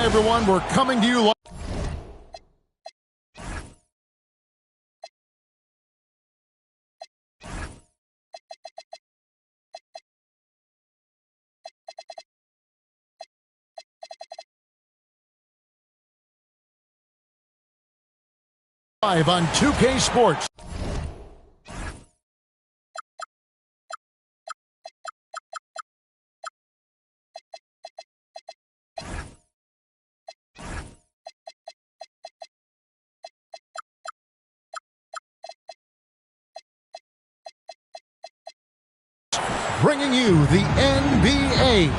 everyone. We're coming to you live on 2K Sports. Bringing you the NBA.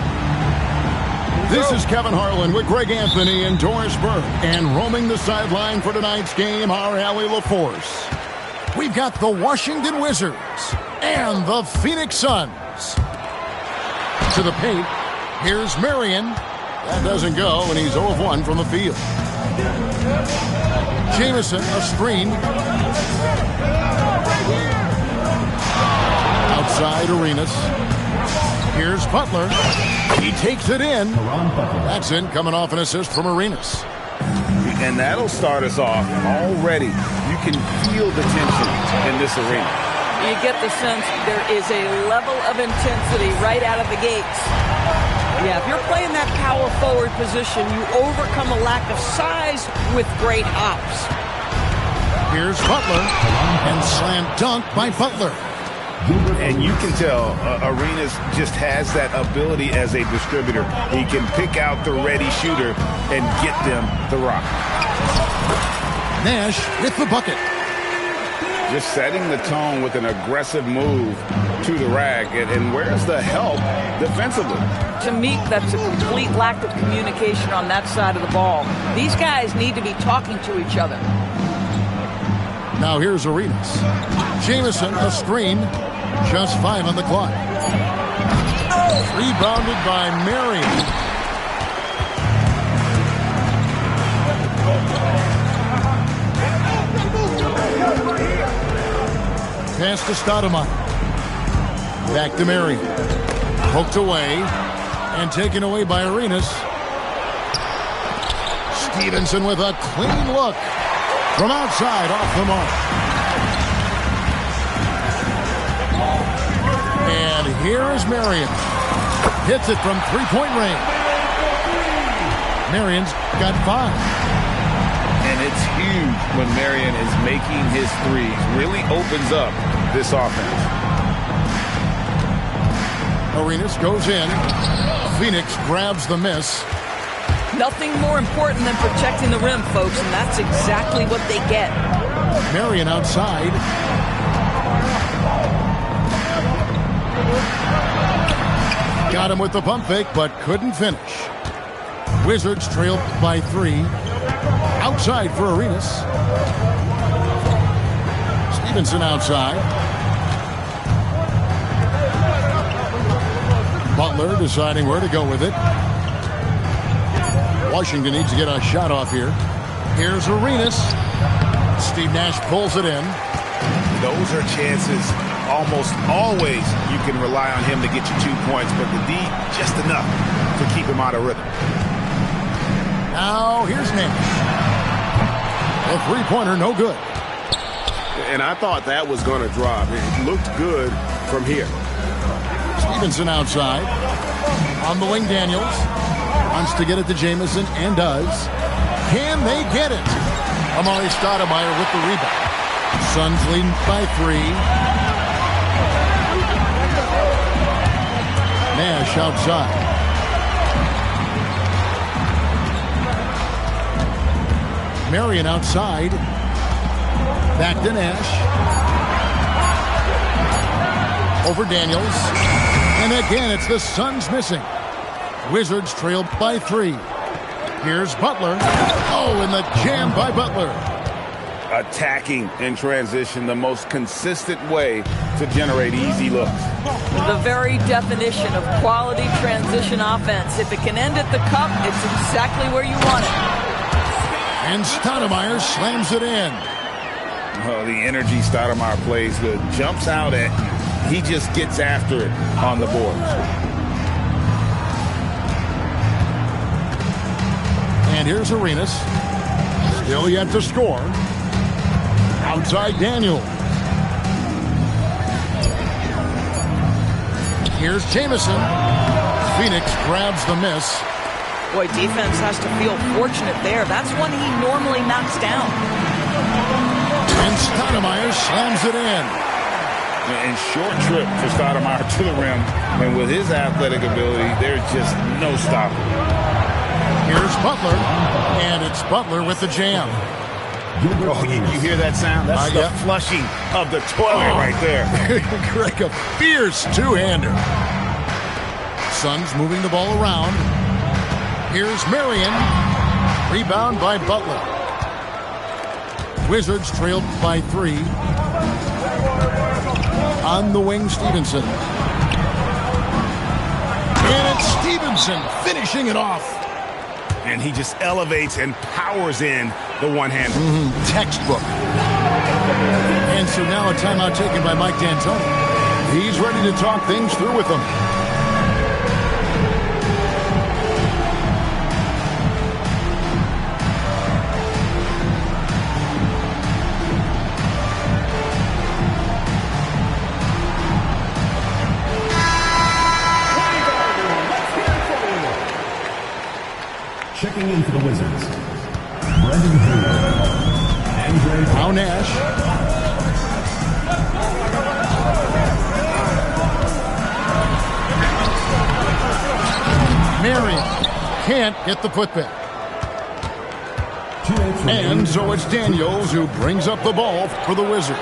This is Kevin Harlan with Greg Anthony and Doris Burke. And roaming the sideline for tonight's game, our Allie LaForce. We've got the Washington Wizards and the Phoenix Suns. To the paint, here's Marion. That doesn't go, and he's 0 of 1 from the field. Jamison, a screen. Outside Arenas. Here's Butler. He takes it in. That's in, coming off an assist from Arenas. And that'll start us off already. You can feel the tension in this arena. You get the sense there is a level of intensity right out of the gates. Yeah, if you're playing that power forward position, you overcome a lack of size with great hops. Here's Butler. And slam dunk by Butler. And you can tell Arenas just has that ability as a distributor. He can pick out the ready shooter and get them the rock. Nash with the bucket. Just setting the tone with an aggressive move to the rack. And where's the help defensively? To me, that's a complete lack of communication on that side of the ball. These guys need to be talking to each other. Now here's Arenas. Jamison, a screen. Just 5 on the clock. Rebounded by Marion. Pass to Stoudemire. Back to Marion. Poked away and taken away by Arenas. Stevenson with a clean look from outside off the mark. And here is Marion. Hits it from three-point range. Marion's got 5. And it's huge when Marion is making his threes. Really opens up this offense. Arenas goes in. Phoenix grabs the miss. Nothing more important than protecting the rim, folks, and that's exactly what they get. Marion outside. Got him with the pump fake, but couldn't finish. Wizards trailed by 3. Outside for Arenas. Stevenson outside. Butler deciding where to go with it. Washington needs to get a shot off here. Here's Arenas. Steve Nash pulls it in. Those are chances. Almost always you can rely on him to get you 2 points, but the D just enough to keep him out of rhythm. Now here's Nash. A three-pointer, no good. And I thought that was going to drop. It looked good from here. Stevenson outside. On the wing, Daniels. Wants to get it to Jamison and does. Can they get it? Amari Stoudemire with the rebound. Suns leading by 3. Nash outside. Marion outside. Back to Nash. Over Daniels. And again, it's the Suns missing. Wizards trailed by 3. Here's Butler. Oh, and the jam by Butler. Attacking in transition, the most consistent way to generate easy looks. The very definition of quality transition offense. If it can end at the cup, it's exactly where you want it. And Stoudemire slams it in. Oh, the energy Stoudemire plays with. Jumps out at you. He just gets after it on the boards. And here's Arenas. Still yet to score. Outside Daniel. Here's Jamison. Phoenix grabs the miss. Boy, defense has to feel fortunate there. That's one he normally knocks down. And Stoudemire slams it in. And short trip for Stoudemire to the rim. And with his athletic ability, there's just no stopping. Here's Butler. And it's Butler with the jam. Oh, you hear that sound? That's the flushing of the toilet right there. Greg, a fierce two-hander. Suns moving the ball around. Here's Marion. Rebound by Butler. Wizards trailed by 3. On the wing, Stevenson. And it's Stevenson finishing it off. And he just elevates and powers in the one-hander. Textbook. And so now a timeout taken by Mike D'Antoni. He's ready to talk things through with them. Checking in for the Wizards, Brendan Hayward. Now Nash. Marion can't get the putback. And so it's Daniels who brings up the ball for the Wizards.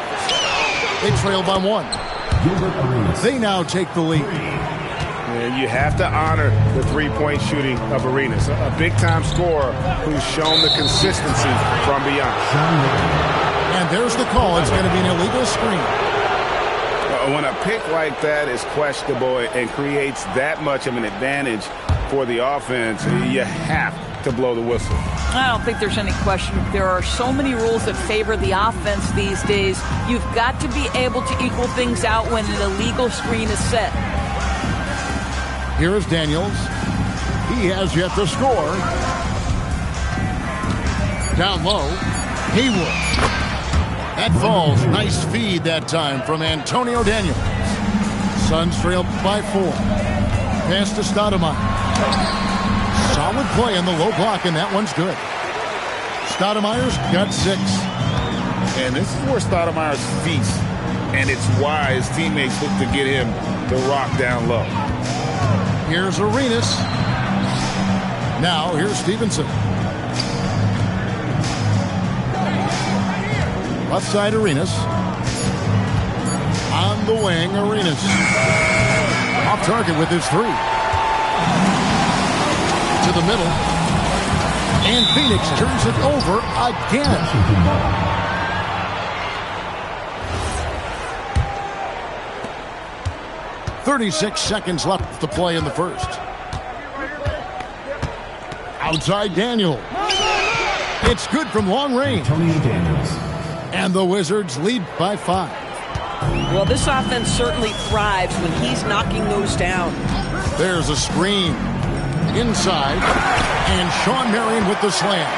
They trail by 1. They now take the lead. And you have to honor the three-point shooting of Arenas, a big-time scorer who's shown the consistency from beyond. And there's the call. It's going to be an illegal screen. When a pick like that is questionable and creates that much of an advantage for the offense, you have to blow the whistle. I don't think there's any question. There are so many rules that favor the offense these days. You've got to be able to equal things out when an illegal screen is set. Here is Daniels. He has yet to score. Down low, Hayward. That falls. Nice feed that time from Antonio Daniels. Suns trail by 4. Pass to Stoudemire. Solid play on the low block, and that one's good. Stoudemire's got 6. And this is where Stoudemire's feast. And it's why his teammates look to get him the rock down low. Here's Arenas. Now here's Stevenson. Left side Arenas. On the wing, Arenas. Off target with his 3. To the middle. And Phoenix turns it over again. 36 seconds left to play in the first. Outside Daniel. It's good from long range. And the Wizards lead by 5. Well, this offense certainly thrives when he's knocking those down. There's a screen. Inside. And Sean Marion with the slam.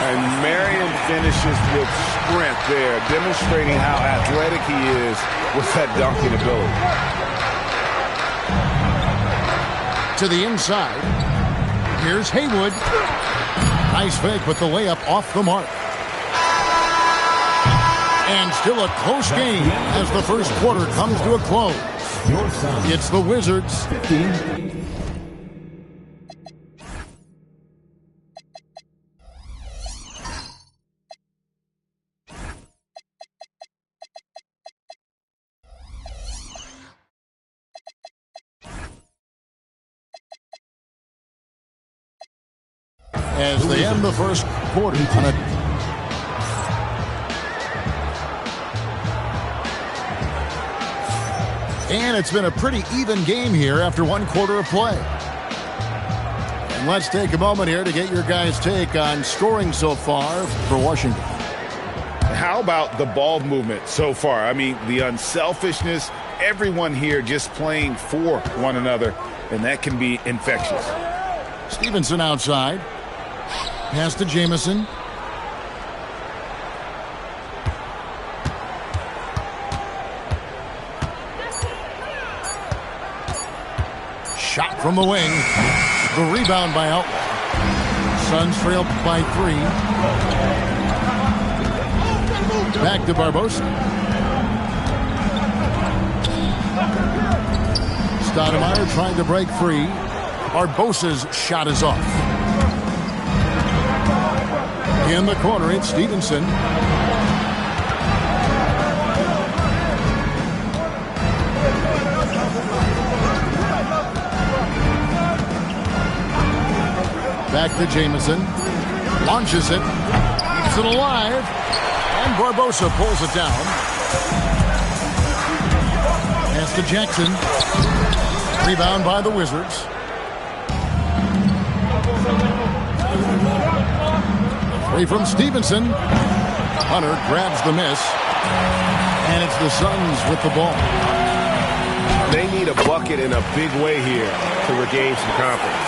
And Marion finishes with strength there, demonstrating how athletic he is with that dunking ability. To the inside. Here's Haywood. Nice fake, but the layup off the mark. And still a close game as the first quarter comes to a close. It's the Wizards. As they end the first quarter on a and it's been a pretty even game here after one quarter of play. And let's take a moment here to get your guys' take on scoring so far for Washington. How about the ball movement so far? I mean, the unselfishness, everyone here just playing for one another, and that can be infectious. Stevenson outside. Pass to Jamison. Shot from the wing. The rebound by Outlaw. Suns trail by 3. Back to Barbosa. Stoudemire trying to break free. Barbosa's shot is off. In the corner, it's Stevenson. Back to Jamison. Launches it. Keeps it alive. And Barbosa pulls it down. Pass to Jackson. Rebound by the Wizards. Free from Stevenson. Hunter grabs the miss. And it's the Suns with the ball. They need a bucket in a big way here to regain some confidence.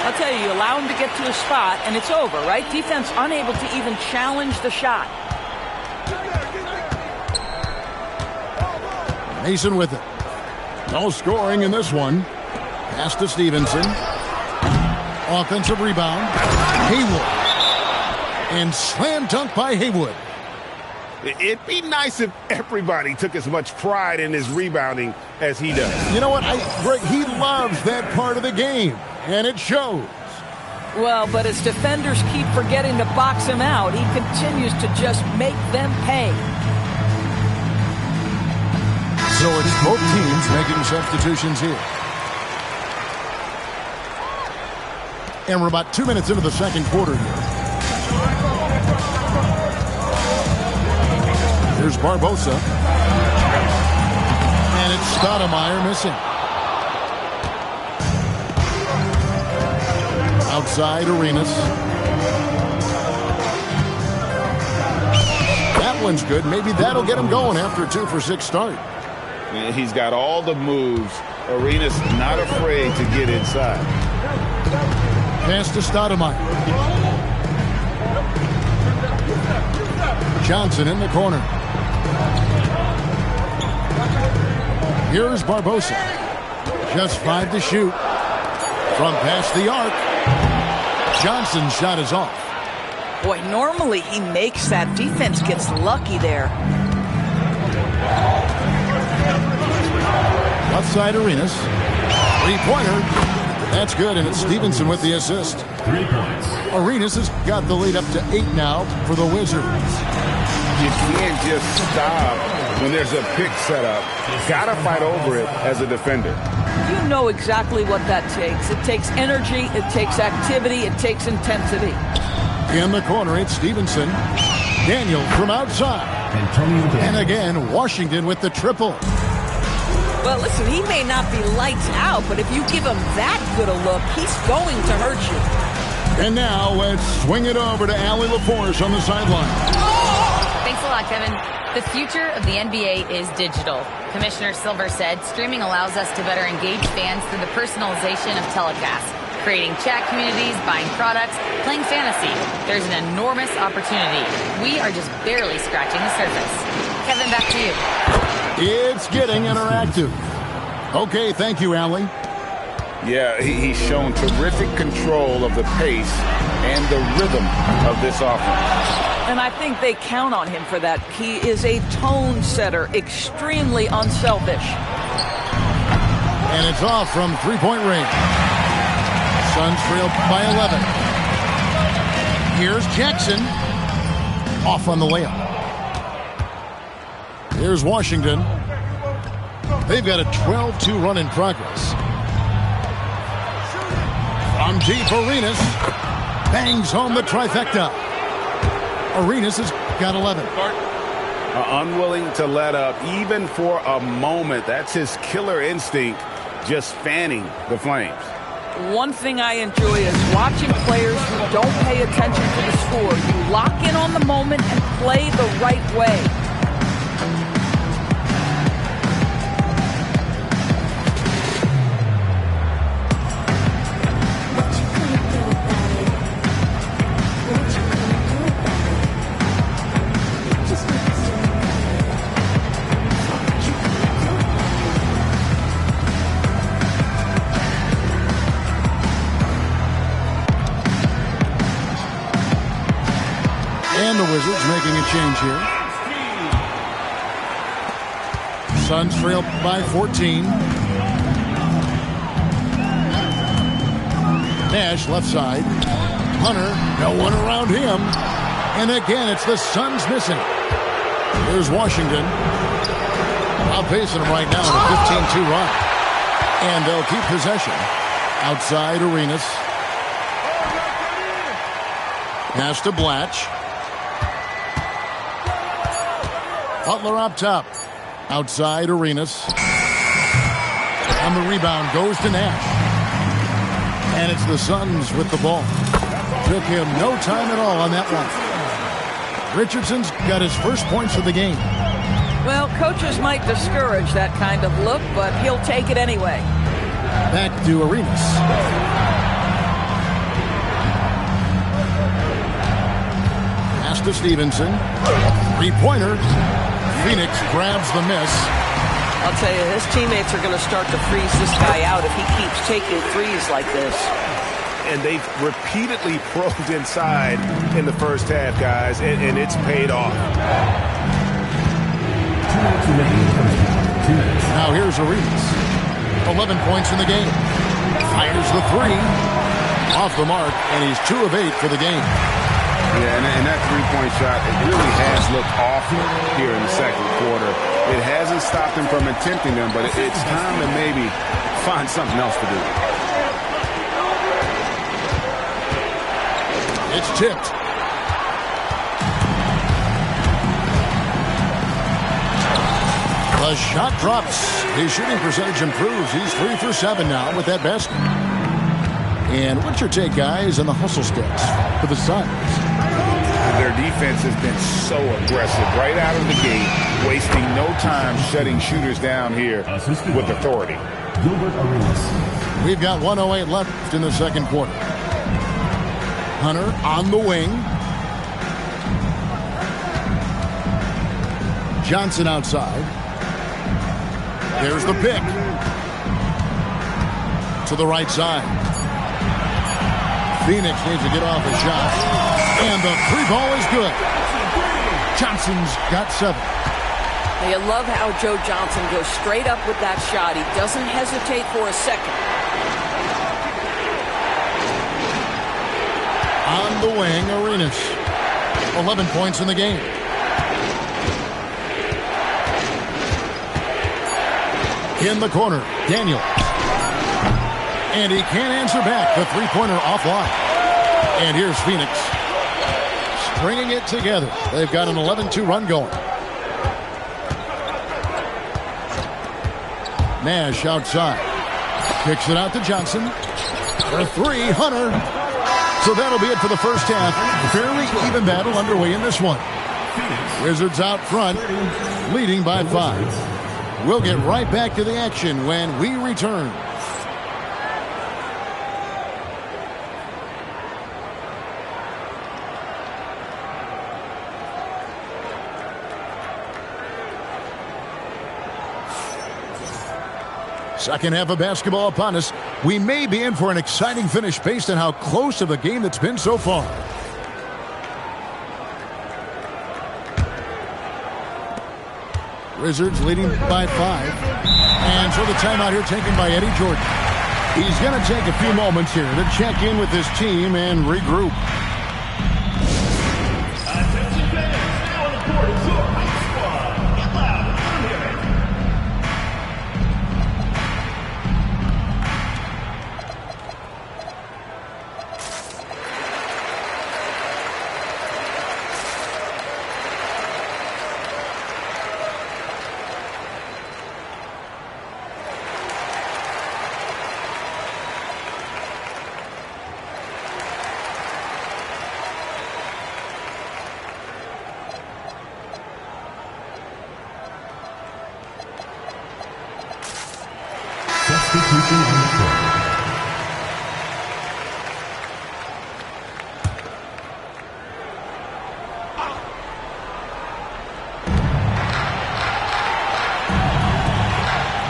I'll tell you, allow him to get to a spot, and it's over, right? Defense unable to even challenge the shot. Mason with it. No scoring in this one. Pass to Stevenson. Offensive rebound. Haywood. And slam dunk by Haywood. It'd be nice if everybody took as much pride in his rebounding as he does. You know what? Greg, he loves that part of the game, and it shows. Well, but as defenders keep forgetting to box him out, he continues to just make them pay. So it's both teams making substitutions here. And we're about 2 minutes into the second quarter here. Here's Barbosa. And it's Stoudemire missing. Outside Arenas. That one's good. Maybe that'll get him going after a 2-for-6 start. He's got all the moves. Arenas not afraid to get inside. Pass to Stoudemire. Johnson in the corner. Here's Barbosa. Just 5 to shoot. From past the arc. Johnson's shot is off. Boy, normally he makes that. Defense gets lucky there. Outside Arenas. 3-pointer. That's good, and it's Stevenson with the assist. 3 points. Arenas has got the lead up to 8 now for the Wizards. You can't just stop when there's a pick set up. Gotta fight over it as a defender. You know exactly what that takes. It takes energy, it takes activity, it takes intensity. In the corner, it's Stevenson. Daniel from outside. And again, Washington with the triple. Well, listen, he may not be lights out, but if you give him that good a look, he's going to hurt you. And now let's swing it over to Allie LaForce on the sideline. Thanks a lot, Kevin. The future of the NBA is digital. Commissioner Silver said streaming allows us to better engage fans through the personalization of telecasts, creating chat communities, buying products, playing fantasy. There's an enormous opportunity. We are just barely scratching the surface. Kevin, back to you. It's getting interactive. Okay, thank you, Allie. Yeah, he's shown terrific control of the pace and the rhythm of this offense. And I think they count on him for that. He is a tone setter, extremely unselfish. And it's off from three-point range. Suns trail by 11. Here's Jackson. Off on the layup. Here's Washington. They've got a 12-2 run in progress. From deep, Arenas bangs home the trifecta. Arenas has got 11. Unwilling to let up even for a moment. That's his killer instinct, just fanning the flames. One thing I enjoy is watching players who don't pay attention to the score. You lock in on the moment and play the right way. And the Wizards making a change here. Suns trail by 14. Nash left side. Hunter, no one around him. And again, it's the Suns missing. Here's Washington. Outpacing them right now in a 15-2 run. And they'll keep possession. Outside Arenas. Pass to Blatch. Butler up top. Outside Arenas. On the rebound goes to Nash. And it's the Suns with the ball. Took him no time at all on that one. Richardson's got his first points of the game. Well, coaches might discourage that kind of look, but he'll take it anyway. Back to Arenas. Pass to Stevenson. Three-pointer. Phoenix grabs the miss. I'll tell you, his teammates are going to start to freeze this guy out if he keeps taking threes like this. And they've repeatedly probed inside in the first half, guys, and it's paid off. Now here's Arenas. 11 points in the game. Fires the three. Off the mark, and he's 2 of 8 for the game. Yeah, and that three-point shot, it really has looked off here in the second quarter. It hasn't stopped him from attempting them, but it's time to maybe find something else to do. It's tipped. The shot drops. His shooting percentage improves. He's 3 for 7 now with that basket. And what's your take, guys, on the hustle steps for the Suns? Their defense has been so aggressive right out of the gate, wasting no time shutting shooters down here with authority. We've got 1:08 left in the second quarter. Hunter on the wing. Johnson outside. There's the pick. To the right side. Phoenix needs to get off a shot. And the three ball is good. Johnson's got 7. You love how Joe Johnson goes straight up with that shot. He doesn't hesitate for a second. On the wing, Arenas. 11 points in the game. In the corner, Daniels. And he can't answer back. The three-pointer offline. And here's Phoenix. Stringing it together. They've got an 11-2 run going. Nash outside. Kicks it out to Johnson. For 3, Hunter. So that'll be it for the first half. Fairly even battle underway in this one. Wizards out front, leading by 5. We'll get right back to the action when we return. Second half of basketball upon us. We may be in for an exciting finish based on how close of a game that's been so far. Wizards leading by 5. And so the timeout here taken by Eddie Jordan. He's going to take a few moments here to check in with his team and regroup.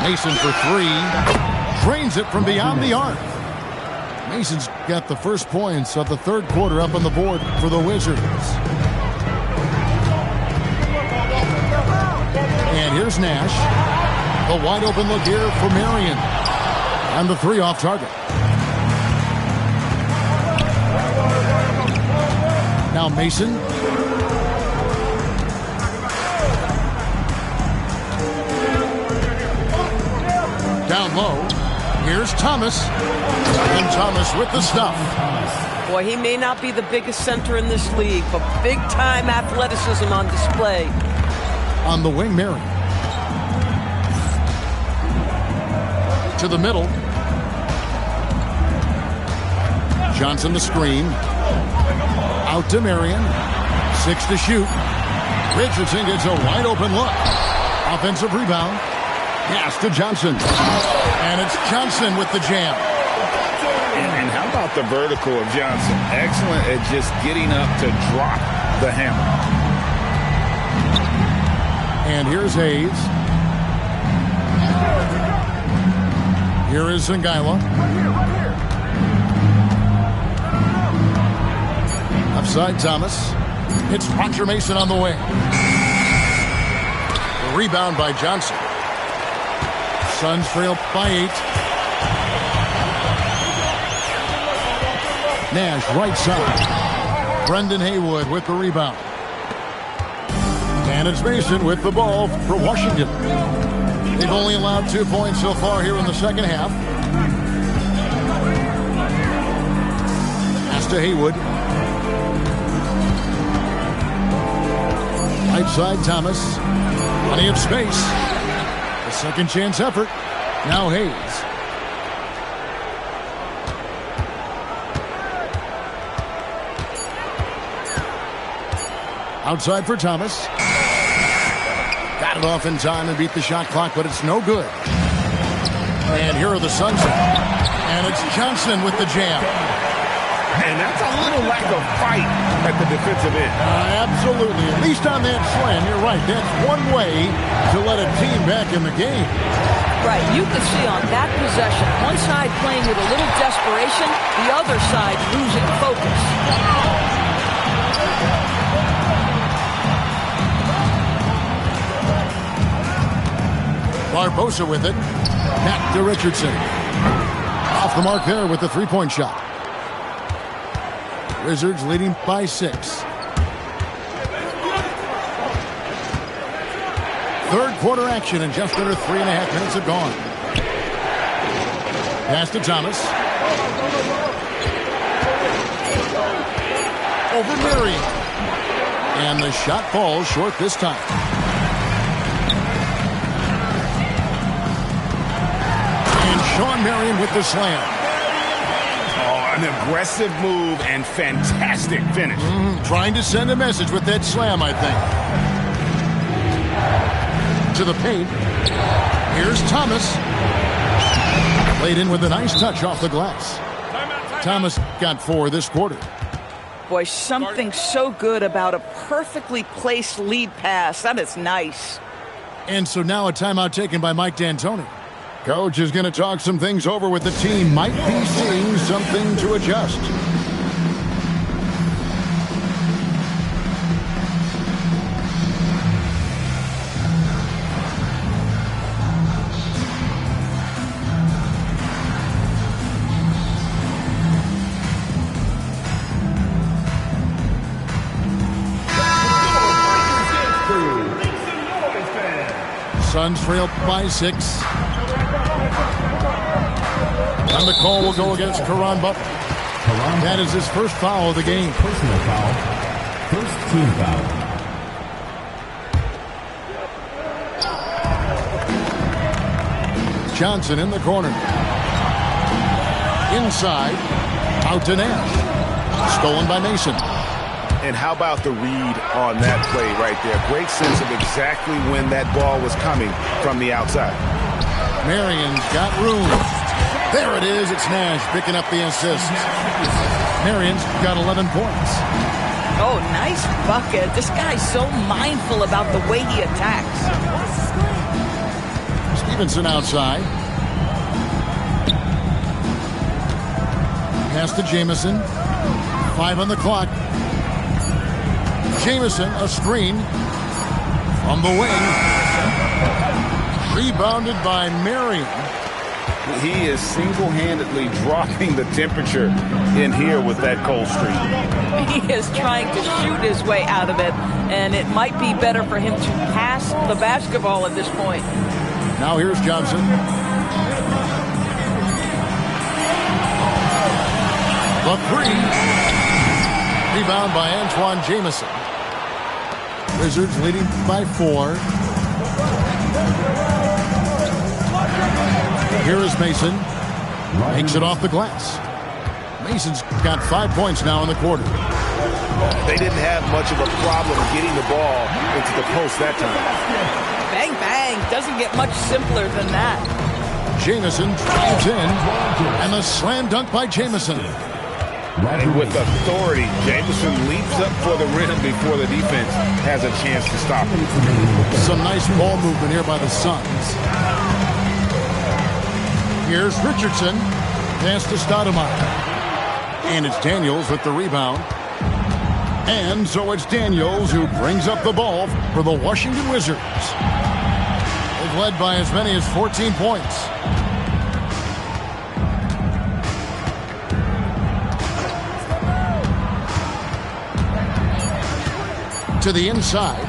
Mason for 3. Drains it from beyond the arc. Mason's got the first points of the third quarter up on the board for the Wizards. Here's Nash. The wide open look here for Marion. And the 3 off target. Now Mason. Down low. Here's Thomas. And Thomas with the stuff. Boy, he may not be the biggest center in this league, but big-time athleticism on display. On the wing, Marion. To the middle. Johnson the screen. Out to Marion. 6 to shoot. Richardson gets a wide open look. Offensive rebound. Pass to Johnson. And it's Johnson with the jam. And how about the vertical of Johnson? Excellent at just getting up to drop the hammer. And here's Hayes. Here is Zangaila. Upside Thomas. It's Roger Mason on the way. The rebound by Johnson. Suns trail by 8. Nash right side. Brendan Haywood with the rebound. And it's Mason with the ball for Washington. They've only allowed 2 points so far here in the second half. Pass to Haywood. Right side Thomas. Plenty of space. A second chance effort. Now Hayes. Outside for Thomas. Got it off in time and beat the shot clock, but it's no good. And here are the Suns. And it's Johnson with the jam. And that's a little lack of fight at the defensive end. Absolutely. At least on that slam, you're right. That's one way to let a team back in the game. Right, you can see on that possession, one side playing with a little desperation, the other side losing focus. Barbosa with it. Back to Richardson. Off the mark there with the three-point shot. Wizards leading by 6. Third quarter action and just under 3.5 minutes have gone. Pass to Thomas. Over Marion. And the shot falls short this time. And Sean Marion with the slam. An aggressive move and fantastic finish. Trying to send a message with that slam, I think. To the paint. Here's Thomas. Played in with a nice touch off the glass. Thomas got 4 this quarter. Boy, something so good about a perfectly placed lead pass. That is nice. And so now a timeout taken by Mike D'Antoni. Coach is going to talk some things over with the team. Might be seeing something to adjust. Suns trail by 6. And the call will go against Caron Butler. That is his first foul of the game. Personal foul. First team foul. Johnson in the corner. Inside. Out to Nash. Stolen by Mason. And how about the read on that play right there? Great sense of exactly when that ball was coming from the outside. Marion's got room. There it is. It's Nash picking up the assist. Marion's got 11 points. Oh, nice bucket. This guy's so mindful about the way he attacks. Stevenson outside. Pass to Jamison. 5 on the clock. Jamison, a screen from the wing. Rebounded by Marion. He is single-handedly dropping the temperature in here with that cold streak. He is trying to shoot his way out of it, and it might be better for him to pass the basketball at this point. Now here's Johnson. The three. Rebound by Antoine Jamison. Wizards leading by 4. Here is Mason. Makes it off the glass. Mason's got 5 points now in the quarter. They didn't have much of a problem getting the ball into the post that time. Bang, bang. Doesn't get much simpler than that. Jamison drives in, and the slam dunk by Jamison. And with authority, Jamison leaps up for the rim before the defense has a chance to stop him. Some nice ball movement here by the Suns. Here's Richardson. Pass to Stoudemire. And it's Daniels with the rebound. And so it's Daniels who brings up the ball for the Washington Wizards. They've led by as many as 14 points. To the inside.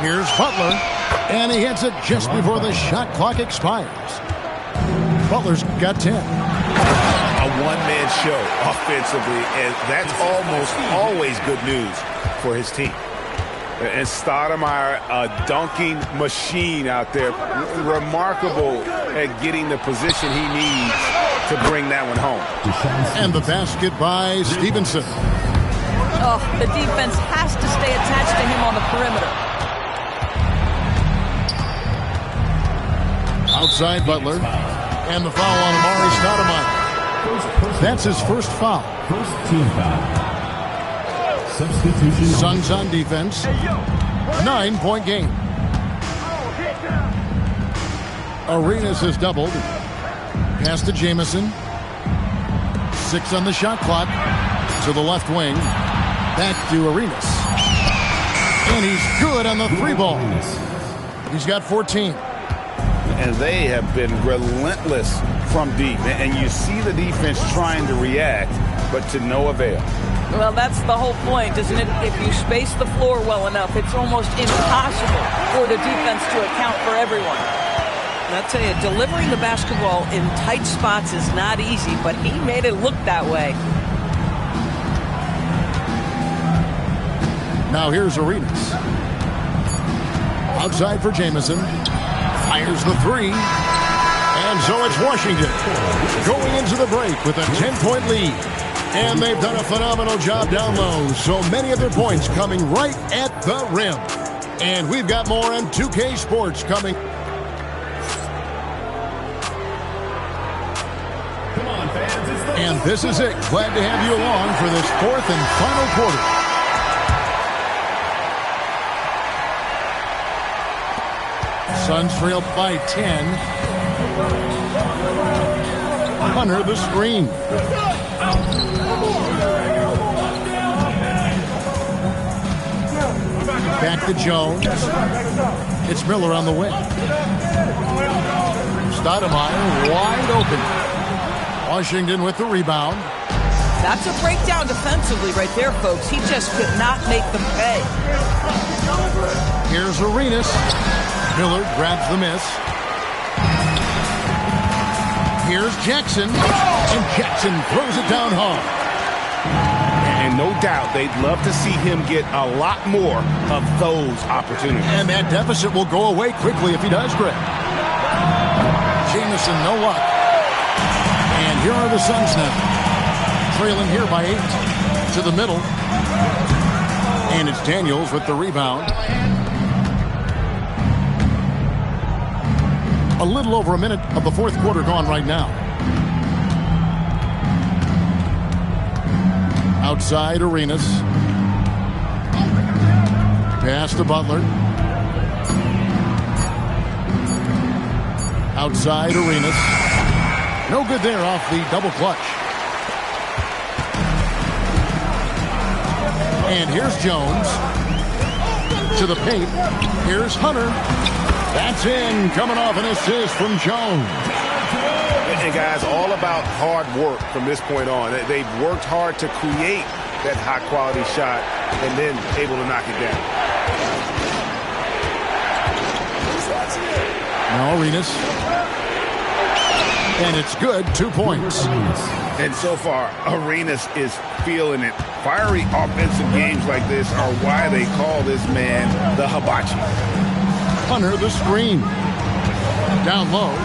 Here's Butler. And he hits it just before the shot clock expires. Butler's got 10. A one-man show offensively, and that's almost always good news for his team. And Stoudemire, a dunking machine out there. Remarkable at getting the position he needs to bring that one home. And the basket by Stevenson. Oh, the defense has to stay attached to him on the perimeter. Outside Butler. And the foul on Amari Stoudemire. That's his first foul. First team foul. Substitution. Suns on defense. 9-point game. Arenas has doubled. Pass to Jamison. 6 on the shot clock. To the left wing. Back to Arenas. And he's good on the 3-ball. He's got 14. And they have been relentless from deep. And you see the defense trying to react, but to no avail. Well, that's the whole point, isn't it? If you space the floor well enough, it's almost impossible for the defense to account for everyone. And I'll tell you, delivering the basketball in tight spots is not easy, but he made it look that way. Now here's Arenas. Outside for Jamison. Fires the 3. And so it's Washington going into the break with a 10-point lead. And they've done a phenomenal job down low. So many of their points coming right at the rim. And we've got more on 2K Sports coming. Come on, fans. And this is it. Glad to have you along for this 4th and final quarter. Suns trail by 10. Under the screen. Back to Jones. It's Miller on the wing. Stoudemire wide open. Washington with the rebound. That's a breakdown defensively right there, folks. He just could not make them pay. Here's Arenas. Miller grabs the miss. Here's Jackson. And Jackson throws it down hard. And no doubt they'd love to see him get a lot more of those opportunities. And that deficit will go away quickly if he does, Greg. Jamison, no luck. And here are the Suns now. Trailing here by 8. To the middle. And it's Daniels with the rebound. A little over a minute of the 4th quarter gone right now. Outside Arenas. Pass to Butler. Outside Arenas. No good there off the double clutch. And here's Jones. To the paint. Here's Hunter. That's in, coming off an assist from Jones. And guys, all about hard work from this point on. They've worked hard to create that high-quality shot and then able to knock it down. Now Arenas. And it's good, 2 points. And so far, Arenas is feeling it. Fiery offensive games like this are why they call this man the hibachi. Under the screen. Down low.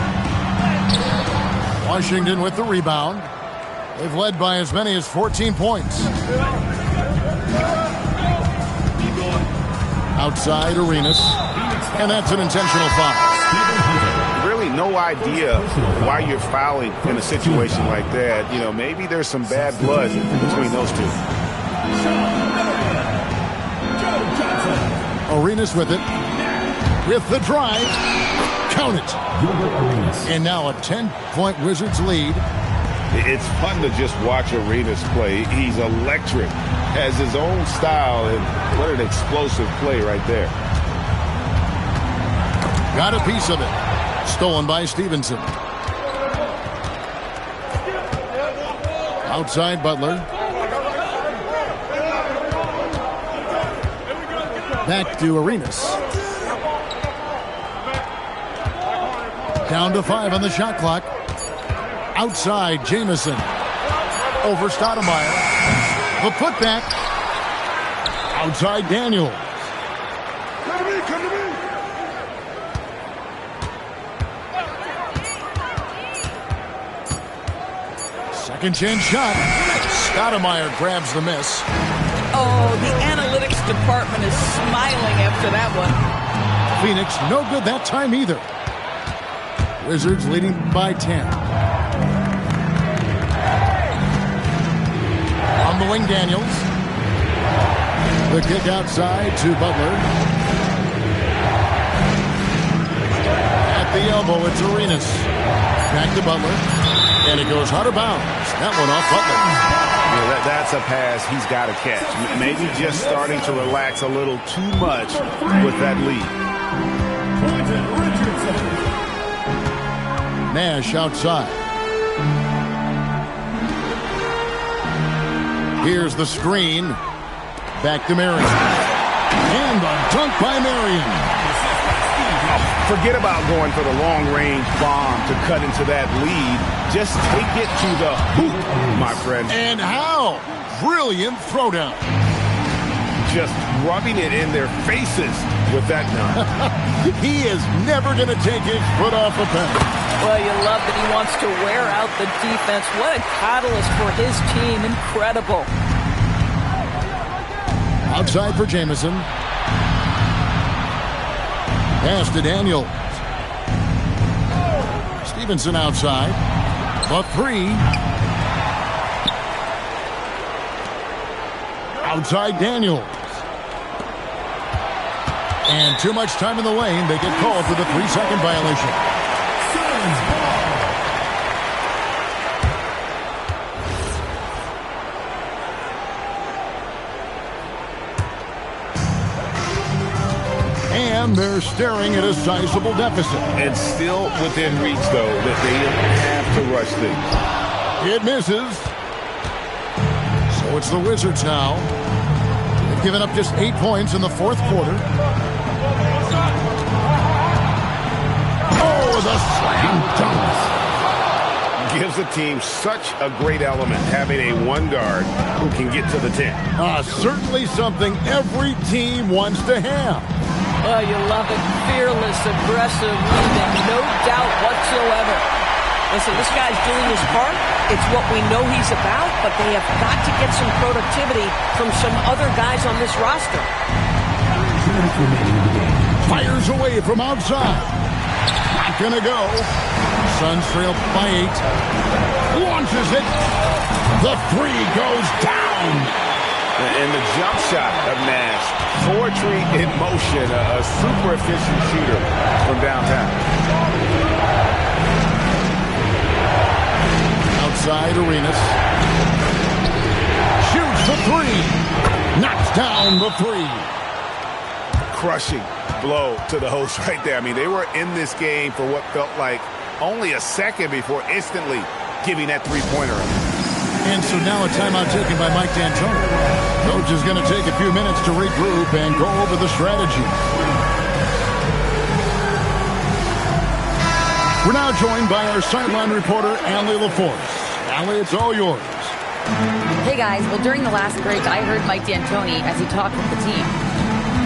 Washington with the rebound. They've led by as many as 14 points. Outside Arenas. And that's an intentional foul. Really no idea why you're fouling in a situation like that. You know, maybe there's some bad blood between those two. Arenas with it. With the drive. Count it. And now a 10-point Wizards lead. It's fun to just watch Arenas play. He's electric. Has his own style. And what an explosive play right there. Got a piece of it. Stolen by Stevenson. Outside Butler. Back to Arenas. Down to 5 on the shot clock. Outside Jamison. Over Stoudemire. The putback. Outside Daniels. Come to me. Second chance shot. Stoudemire grabs the miss. Oh, the analytics department is smiling after that one. Phoenix no good that time either. Wizards leading by 10. On the wing, Daniels. The kick outside to Butler. At the elbow, it's Arenas. Back to Butler. And it goes out of bounds. That one off Butler. Yeah, that's a pass he's got to catch. Maybe just starting to relax a little too much with that lead. Nash outside. Here's the screen. Back to Marion. And a dunk by Marion. Forget about going for the long-range bomb to cut into that lead. Just take it to the hoop, my friend. And how? Brilliant throwdown. Just rubbing it in their faces with that dunk. He is never going to take his foot off the pedal. Well, you love that he wants to wear out the defense. What a catalyst for his team. Incredible. Outside for Jamison. Pass to Daniels. Stevenson outside. The three. Outside Daniels. And too much time in the lane. They get called for the 3-second violation. And they're staring at a sizable deficit. And still within reach, though, that they don't have to rush things. It misses. So it's the Wizards now. They've given up just 8 points in the fourth quarter. Oh, the slam dunk. Gives the team such a great element, having a one guard who can get to the 10. Certainly something every team wants to have. Oh, you love it. Fearless, aggressive, leading, no doubt whatsoever. Listen, this guy's doing his part. It's what we know he's about, but they have got to get some productivity from some other guys on this roster. Fires away from outside. Not gonna go. Suns trail by 8. Launches it. The three goes down. And the jump shot of Nash. Poetry in motion. A super efficient shooter from downtown. Outside Arenas. Shoots the three. Knocks down the three. crushing blow to the host right there. I mean, they were in this game for what felt like only a second before instantly giving that three-pointer. And so now a timeout taken by Mike D'Antoni. Coach is going to take a few minutes to regroup and go over the strategy. We're now joined by our sideline reporter, Allie LaForce. Allie, it's all yours. Hey guys, well during the last break I heard Mike D'Antoni as he talked with the team.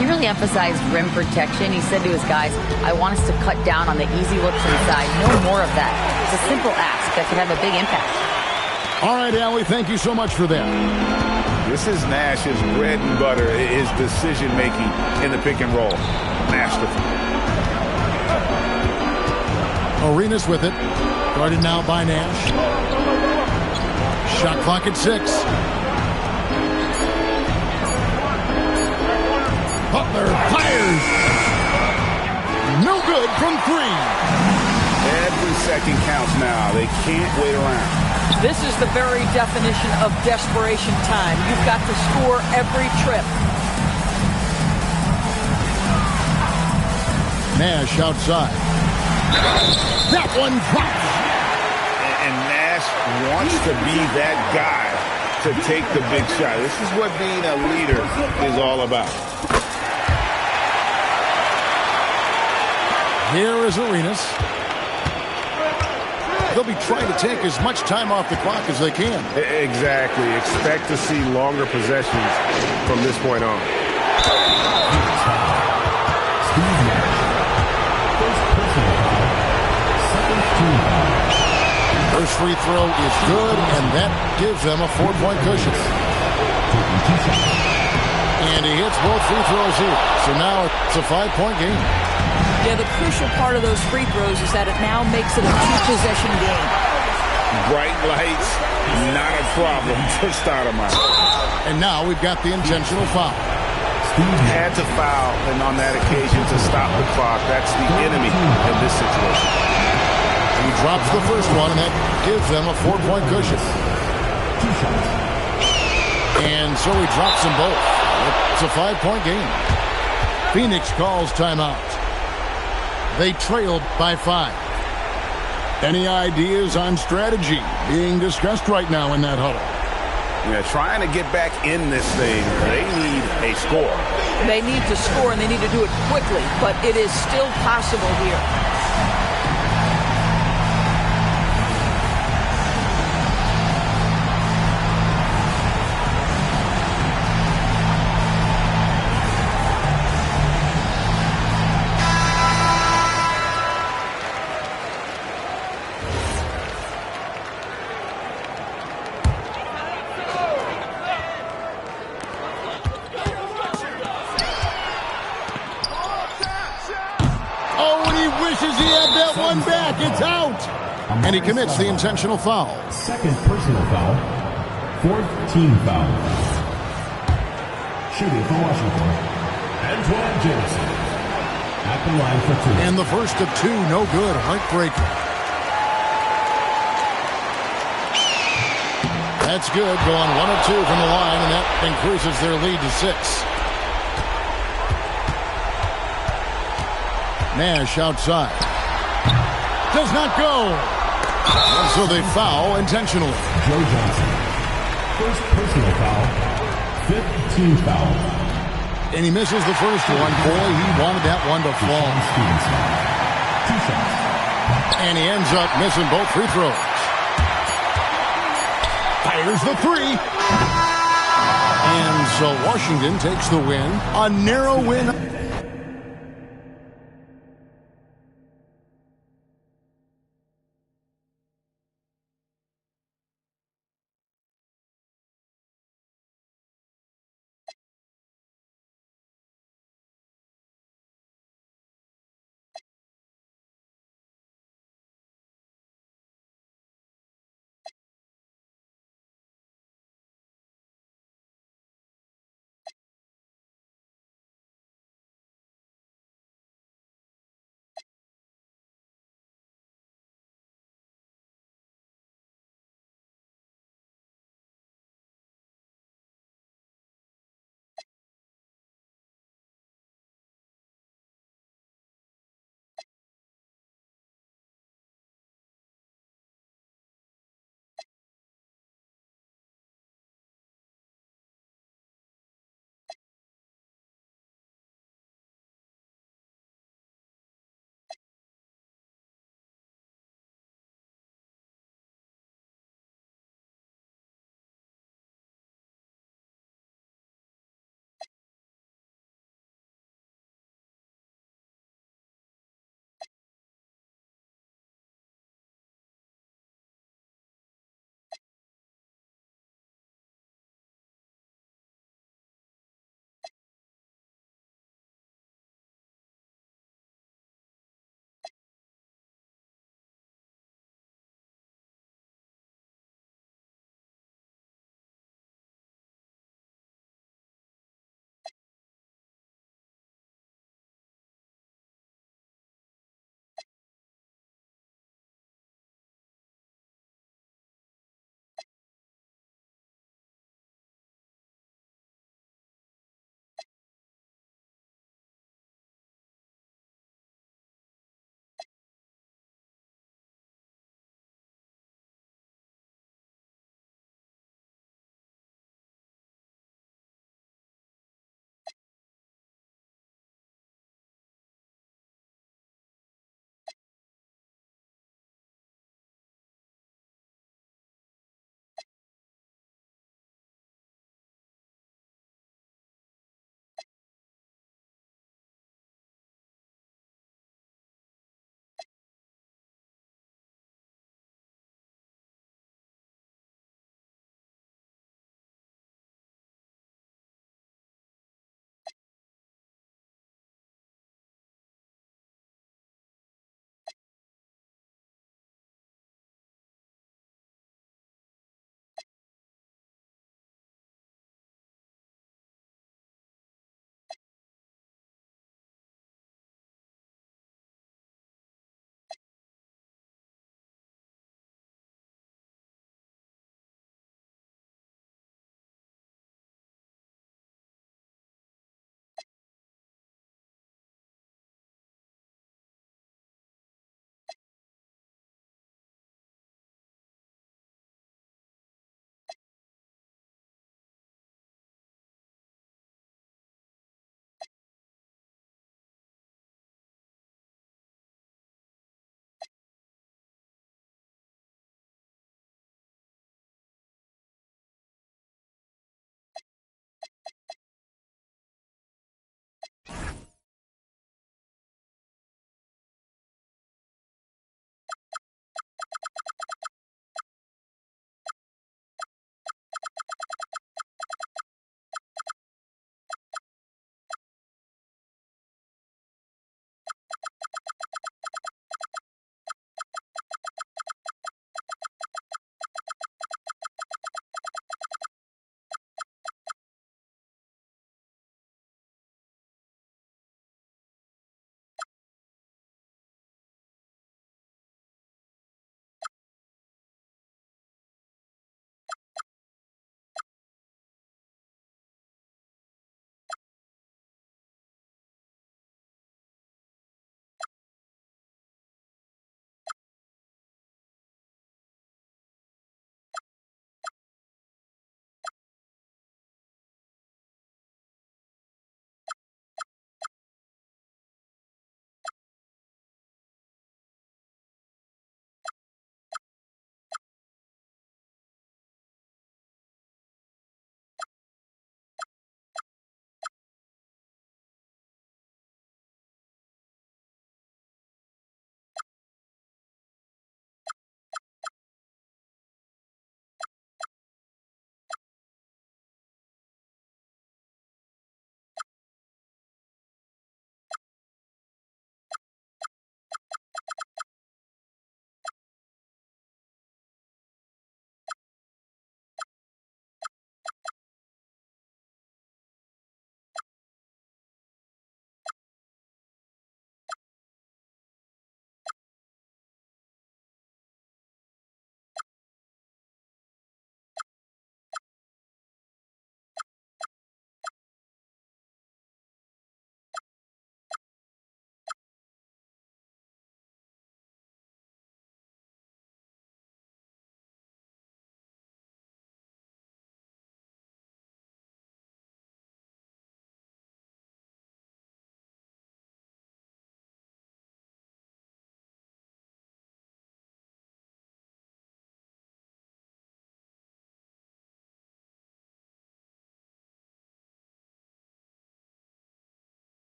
He really emphasized rim protection. He said to his guys, I want us to cut down on the easy looks inside. No more of that. It's a simple ask that could have a big impact. All right, Allie, thank you so much for that. This is Nash's bread and butter, his decision-making in the pick and roll. Masterful. Arenas with it. Guarded now by Nash. Shot clock at 6. Butler fires. No good from 3. Every second counts now. They can't wait around. This is the very definition of desperation time. You've got to score every trip. Nash outside. That one drops. And Nash wants to be that guy to take the big shot. This is what being a leader is all about. Here is Arenas. They'll be trying to take as much time off the clock as they can. Exactly. Expect to see longer possessions from this point on. First free throw is good, and that gives them a 4-point cushion. And he hits both free throws here. So now it's a 5-point game. Yeah, the crucial part of those free throws is that it now makes it a 2-possession game. Bright lights, not a problem for Stoudemire. And now we've got the intentional foul. Had to foul, and on that occasion to stop the clock. That's the enemy in this situation. He drops the first one, and that gives them a 4-point cushion. And so he drops them both. It's a 5-point game. Phoenix calls timeout. They trailed by 5. Any ideas on strategy being discussed right now in that huddle? Yeah, trying to get back in this thing. They need a score. They need to score, and they need to do it quickly, but it is still possible here. It's out. And he commits the intentional foul. Second personal foul. 4th team foul. Shooting for Washington, Antoine Jameson. At the line for 2. And the first of 2, no good. Heartbreaker. That's good. Going 1 of 2 from the line, and that increases their lead to 6. Nash outside. Does not go. And so they foul intentionally. Joe Johnson. First personal foul. 5th team foul. And he misses the first one. Boy, he wanted that one to fall. 2 shots. And he ends up missing both free throws. Fires the 3. And so Washington takes the win. A narrow win.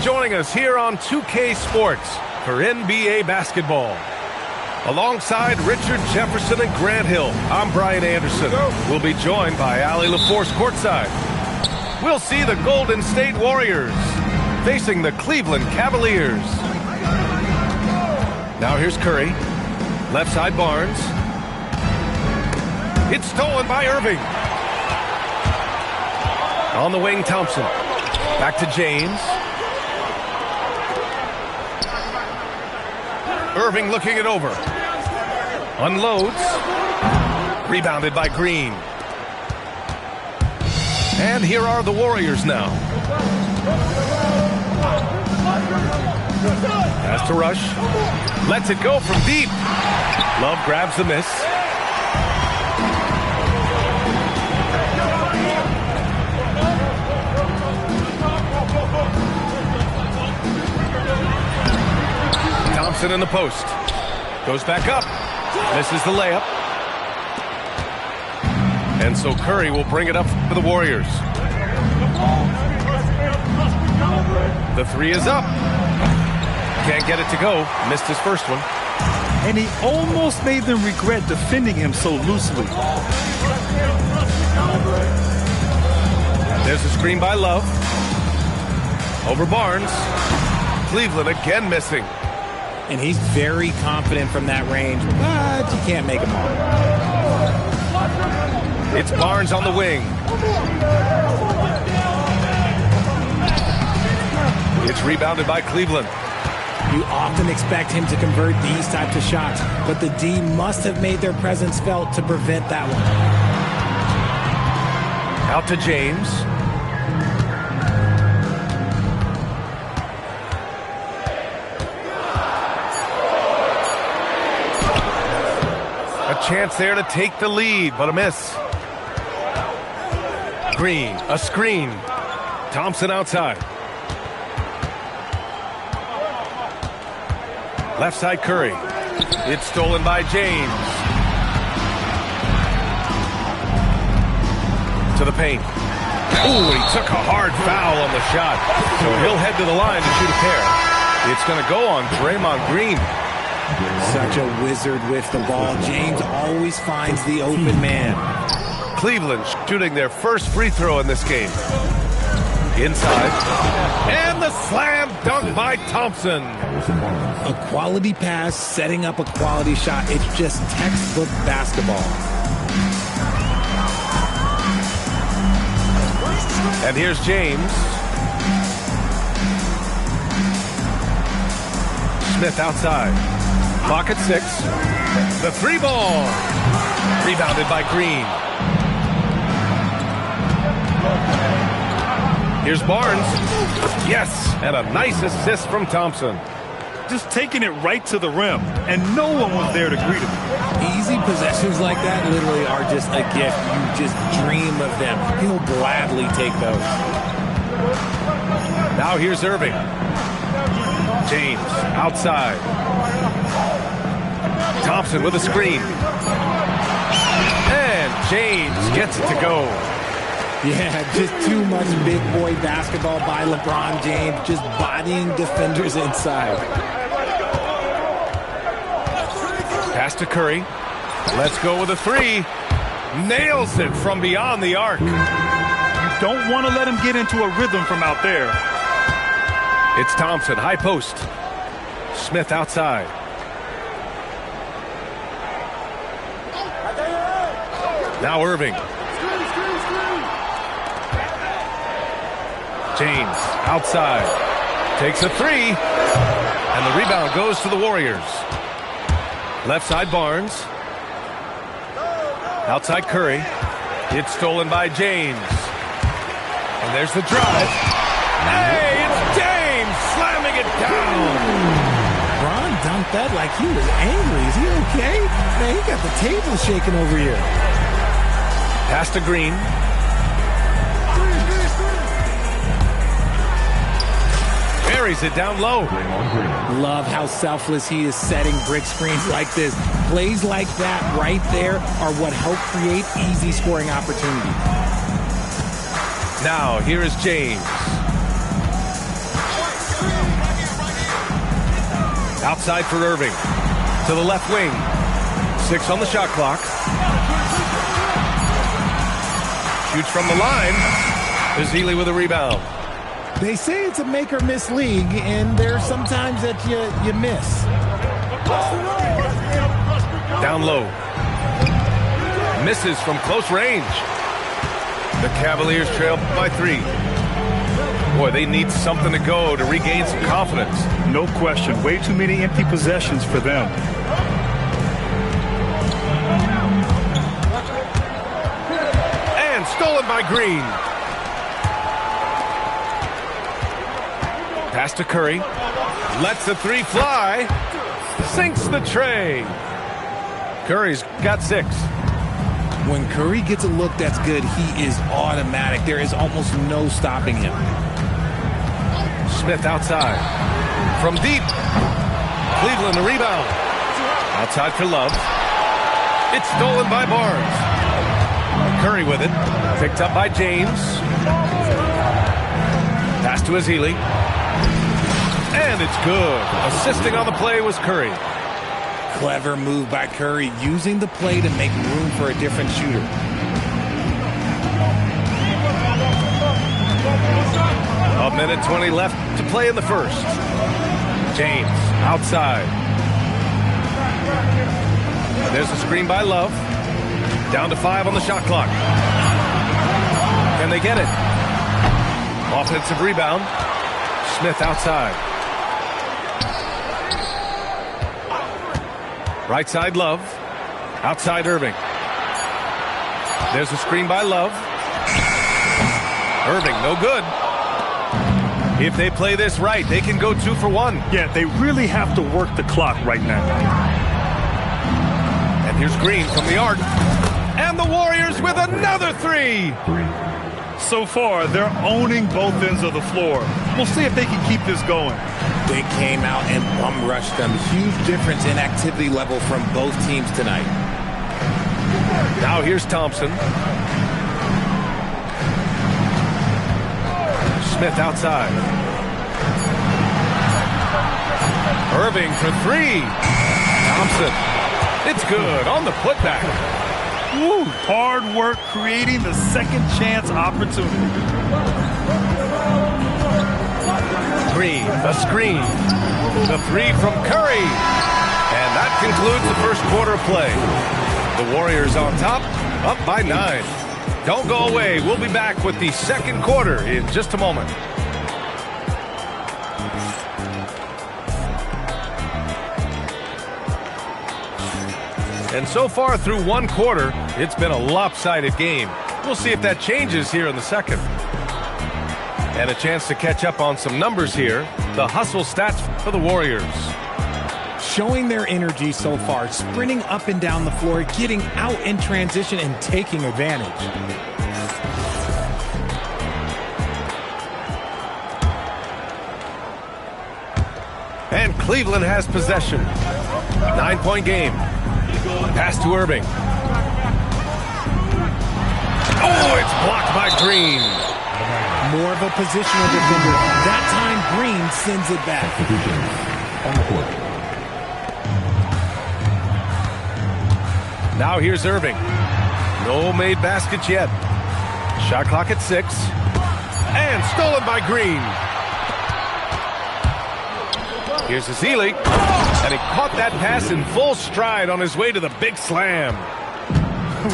joining us here on 2K Sports for NBA basketball. Alongside Richard Jefferson and Grant Hill, I'm Brian Anderson. We'll be joined by Allie LaForce courtside. We'll see the Golden State Warriors facing the Cleveland Cavaliers. Now here's Curry. Left side Barnes. It's stolen by Irving. On the wing, Thompson. Back to James. Irving looking it over. Unloads. Rebounded by Green. And here are the Warriors now. Pass to Rush. Lets it go from deep. Love grabs the miss. Thompson in the post. Goes back up. Misses the layup. And so Curry will bring it up for the Warriors. The three is up. Can't get it to go. Missed his first one. And he almost made them regret defending him so loosely. There's a screen by Love. Over Barnes. Cleveland again missing. And he's very confident from that range, but you can't make him all. It's Barnes on the wing. It's rebounded by Cleveland. You often expect him to convert these types of shots, but the D must have made their presence felt to prevent that one. Out to James. A chance there to take the lead, but a miss. Green, a screen. Thompson outside. Left side Curry. It's stolen by James. To the paint. Ooh, he took a hard foul on the shot. So he'll head to the line to shoot a pair. It's going to go on Draymond Green. Such a wizard with the ball. James always finds the open man. Cleveland shooting their first free throw in this game. Inside. And the slam dunk by Thompson. A quality pass, setting up a quality shot. It's just textbook basketball. And here's James. Smith outside. Clock at 6. The three ball. Rebounded by Green. Here's Barnes. Yes, and a nice assist from Thompson. Just taking it right to the rim, and no one was there to greet him. Easy possessions like that literally are just a gift. You just dream of them. He'll gladly take those. Now here's Irving. James outside. Thompson with a screen. And James gets it to go. Yeah, just too much big boy basketball by LeBron James, just bodying defenders inside. Pass to Curry. Let's go with a three. Nails it from beyond the arc. You don't want to let him get into a rhythm from out there. It's Thompson, high post. Smith outside. Now Irving. James outside. Takes a three. And the rebound goes to the Warriors. Left side Barnes. Outside Curry. It's stolen by James. And there's the drive. Hey, it's James slamming it down. Bron dunked that like he was angry. Is he okay? Man, he got the table shaking over here. Pass to Green. Buries it down low. Love how selfless he is setting brick screens like this. Plays like that right there are what help create easy scoring opportunities. Now, here is James. Outside for Irving. To the left wing. 6 on the shot clock. Shoots from the line. Ezeli with a rebound. They say it's a make-or-miss league, and there's sometimes that you miss. Down low. Misses from close range. The Cavaliers trail by 3. Boy, they need something to go to regain some confidence. No question. Way too many empty possessions for them. And stolen by Green. Pass to Curry. Lets the 3 fly. Sinks the tray. Curry's got 6. When Curry gets a look that's good, he is automatic. There is almost no stopping him. Smith outside. From deep. Cleveland the rebound. Outside for Love. It's stolen by Barnes. Curry with it. Picked up by James. Pass to Ezeli. And it's good. Assisting on the play was Curry. Clever move by Curry, using the play to make room for a different shooter. A minute 20 left to play in the first. James outside. There's a screen by Love. Down to 5 on the shot clock. Can they get it? Offensive rebound. Smith outside. Right side Love. Outside Irving. There's a screen by Love. Irving, no good. If they play this right, they can go 2 for 1. Yeah, they really have to work the clock right now. And here's Green from the arc. And the Warriors with another 3. So far, they're owning both ends of the floor. We'll see if they can keep this going. They came out and bum rushed them. Huge difference in activity level from both teams tonight. Now here's Thompson. Smith outside. Irving for 3. Thompson. It's good on the putback. Woo, hard work creating the second chance opportunity. Green, a screen. The 3 from Curry. And that concludes the first quarter of play. The Warriors on top, up by 9. Don't go away. We'll be back with the second quarter in just a moment. And so far through one quarter, it's been a lopsided game. We'll see if that changes here in the second. And a chance to catch up on some numbers here. The hustle stats for the Warriors. Showing their energy so far, sprinting up and down the floor, getting out in transition and taking advantage. And Cleveland has possession. 9-point game. Pass to Irving. Oh, it's blocked by Green. More of a positional defender. That time, Green sends it back. Now here's Irving. No made baskets yet. Shot clock at 6. And stolen by Green. Here's Ezeli. And he caught that pass in full stride on his way to the big slam.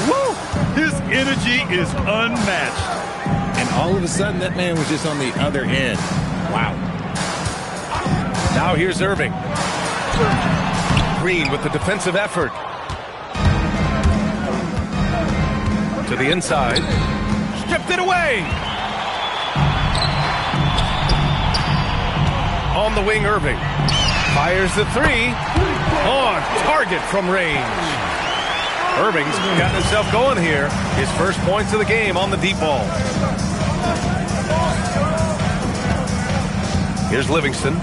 Woo! His energy is unmatched. And all of a sudden, that man was just on the other end. Wow. Now here's Irving. Green with the defensive effort. To the inside. Stripped it away. On the wing, Irving. Fires the 3. On target from range. Irving's got himself going here. His first points of the game on the deep ball. Here's Livingston.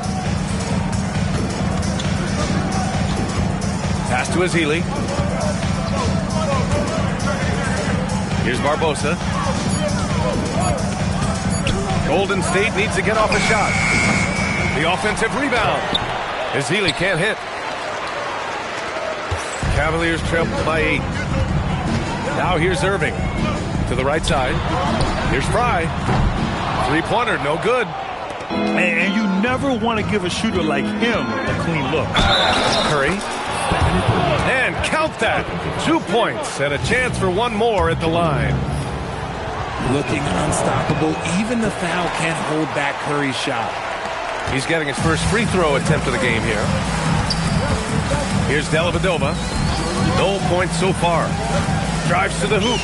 Pass to Ezeli. Here's Barbosa. Golden State needs to get off a shot. The offensive rebound. Ezeli can't hit. Cavaliers trail by 8. Now here's Irving to the right side. Here's Fry. Three-pointer, no good. And you never want to give a shooter like him a clean look. Curry. And count that. 2 points and a chance for one more at the line. Looking unstoppable. Even the foul can't hold back Curry's shot. He's getting his first free throw attempt of the game here. Here's Dellavedova. No points so far. Drives to the hoop.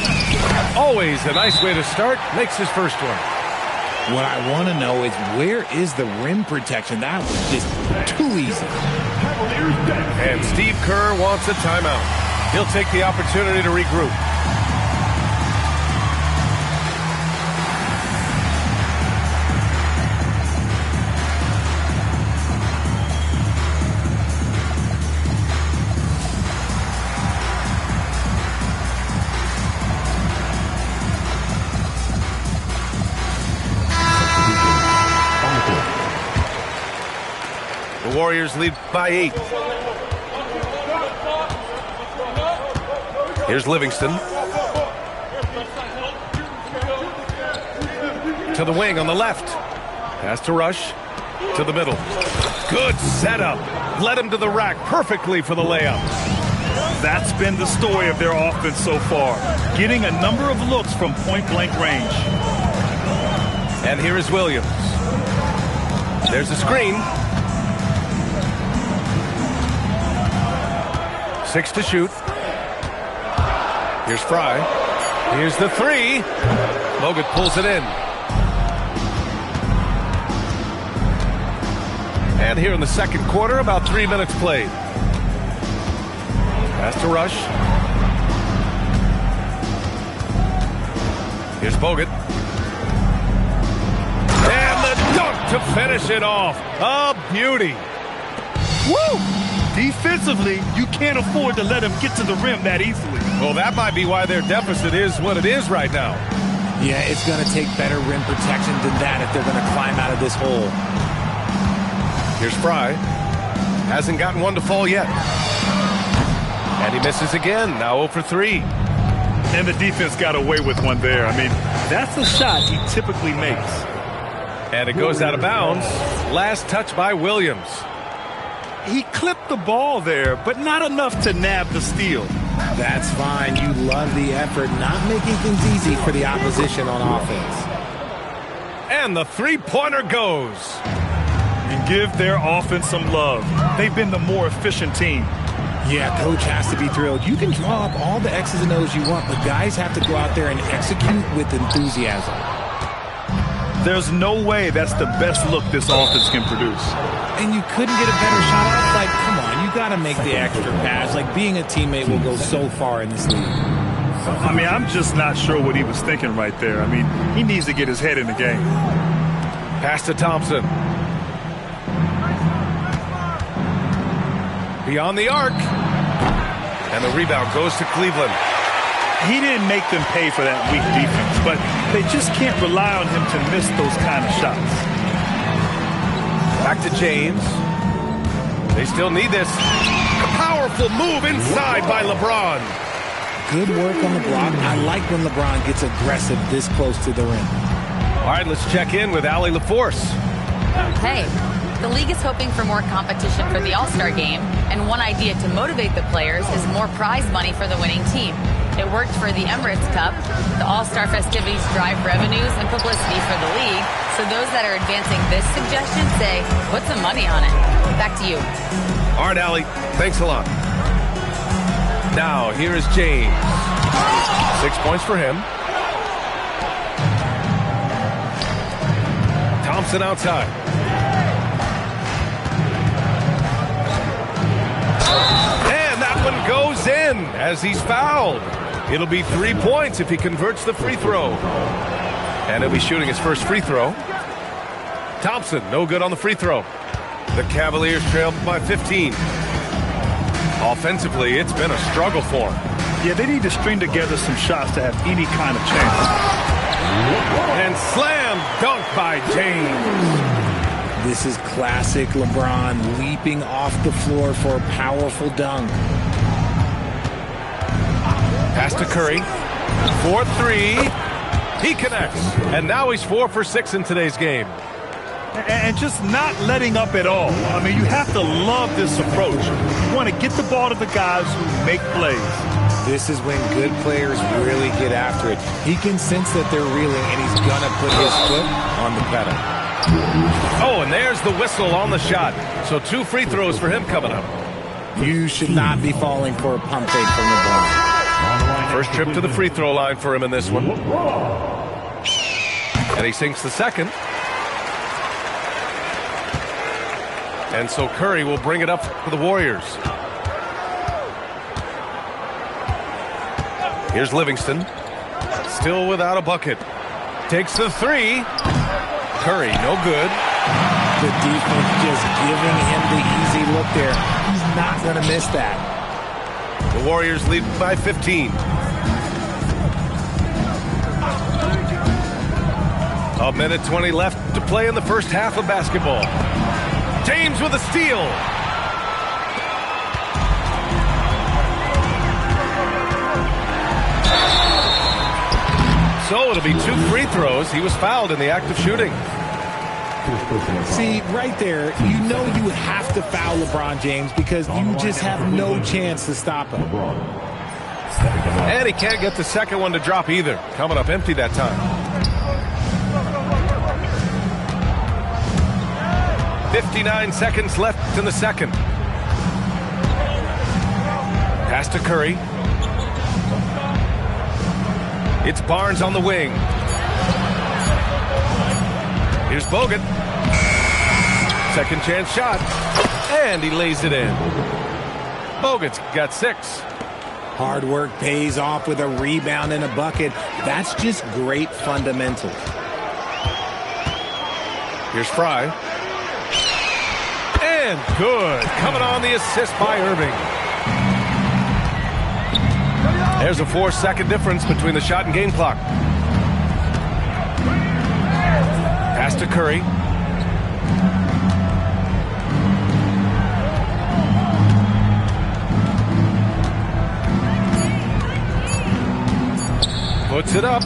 Always a nice way to start. Makes his first one. What I want to know is where is the rim protection? That was just too easy. And Steve Kerr wants a timeout. He'll take the opportunity to regroup. Warriors lead by 8. Here's Livingston. To the wing on the left. Pass to Rush. To the middle. Good setup. Led him to the rack perfectly for the layup. That's been the story of their offense so far. Getting a number of looks from point-blank range. And here is Williams. There's a screen. 6 to shoot. Here's Fry. Here's the 3. Bogut pulls it in. And here in the second quarter, about 3 minutes played. Pass to Rush. Here's Bogut. And the dunk to finish it off. A beauty. Woo! Defensively, you can't afford to let him get to the rim that easily. Well, that might be why their deficit is what it is right now. Yeah, it's going to take better rim protection than that if they're going to climb out of this hole. Here's Fry. Hasn't gotten one to fall yet. And he misses again. Now 0 for 3. And the defense got away with one there. I mean, that's a shot he typically makes. And it goes out of bounds. Last touch by Williams. He clipped the ball there, but not enough to nab the steal. That's fine. You love the effort, not making things easy for the opposition on offense. And the three-pointer goes. And give their offense some love. They've been the more efficient team. Yeah, coach has to be thrilled. You can draw up all the X's and O's you want, but guys have to go out there and execute with enthusiasm. There's no way that's the best look this offense can produce. And you couldn't get a better shot out? Like, come on, you got to make the extra pass. Like, being a teammate will go so far in this league. I mean, I'm just not sure what he was thinking right there. I mean, he needs to get his head in the game. Pass to Thompson. Beyond the arc. And the rebound goes to Cleveland. He didn't make them pay for that weak defense, but they just can't rely on him to miss those kind of shots. Back to James. They still need this. A powerful move inside by LeBron. Good work on the block. I like when LeBron gets aggressive this close to the rim. All right, let's check in with Allie LaForce. Hey, the league is hoping for more competition for the All-Star game, and one idea to motivate the players is more prize money for the winning team. It worked for the Emirates Cup. The All-Star festivities drive revenues and publicity for the league, so those that are advancing this suggestion say, put some money on it. Back to you. All right, Allie, thanks a lot. Now, here is James. 6 points for him. Thompson outside. And that one goes in as he's fouled. It'll be 3 points if he converts the free throw. And he'll be shooting his first free throw. Thompson, no good on the free throw. The Cavaliers trail by 15. Offensively, it's been a struggle for him. Yeah, they need to string together some shots to have any kind of chance. And slam dunk by James. This is classic LeBron leaping off the floor for a powerful dunk. Pass to Curry. 4-3. He connects. And now he's 4 for 6 in today's game. And just not letting up at all. I mean, you have to love this approach. You want to get the ball to the guys who make plays. This is when good players really get after it. He can sense that they're reeling, and he's going to put his foot on the pedal. Oh, and there's the whistle on the shot. So 2 free throws for him coming up. You should not be falling for a pump fake from LeBron. First trip to the free throw line for him in this one. And he sinks the second. And so Curry will bring it up for the Warriors. Here's Livingston. Still without a bucket. Takes the 3. Curry, no good. The defense just giving him the easy look there. He's not going to miss that. The Warriors lead by 15. A minute 20 left to play in the first half of basketball. James with a steal. So it'll be 2 free throws. He was fouled in the act of shooting. See, right there, you know you have to foul LeBron James because you just have no chance to stop him. And he can't get the second one to drop either. Coming up empty that time. 59 seconds left in the second. Pass to Curry. It's Barnes on the wing. Here's Bogut. Second chance shot. And he lays it in. Bogut's got 6. Hard work pays off with a rebound and a bucket. That's just great fundamentals. Here's Fry. And good. Coming on the assist by Irving. There's a 4-second difference between the shot and game clock. Pass to Curry. Puts it up.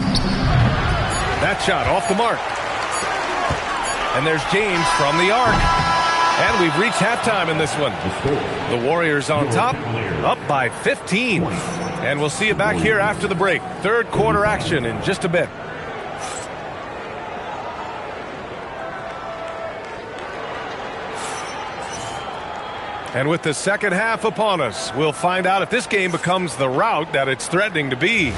That shot off the mark. And there's James from the arc. And we've reached halftime in this one. The Warriors on top, up by 15. And we'll see you back here after the break. Third quarter action in just a bit. And with the second half upon us, we'll find out if this game becomes the rout that it's threatening to be.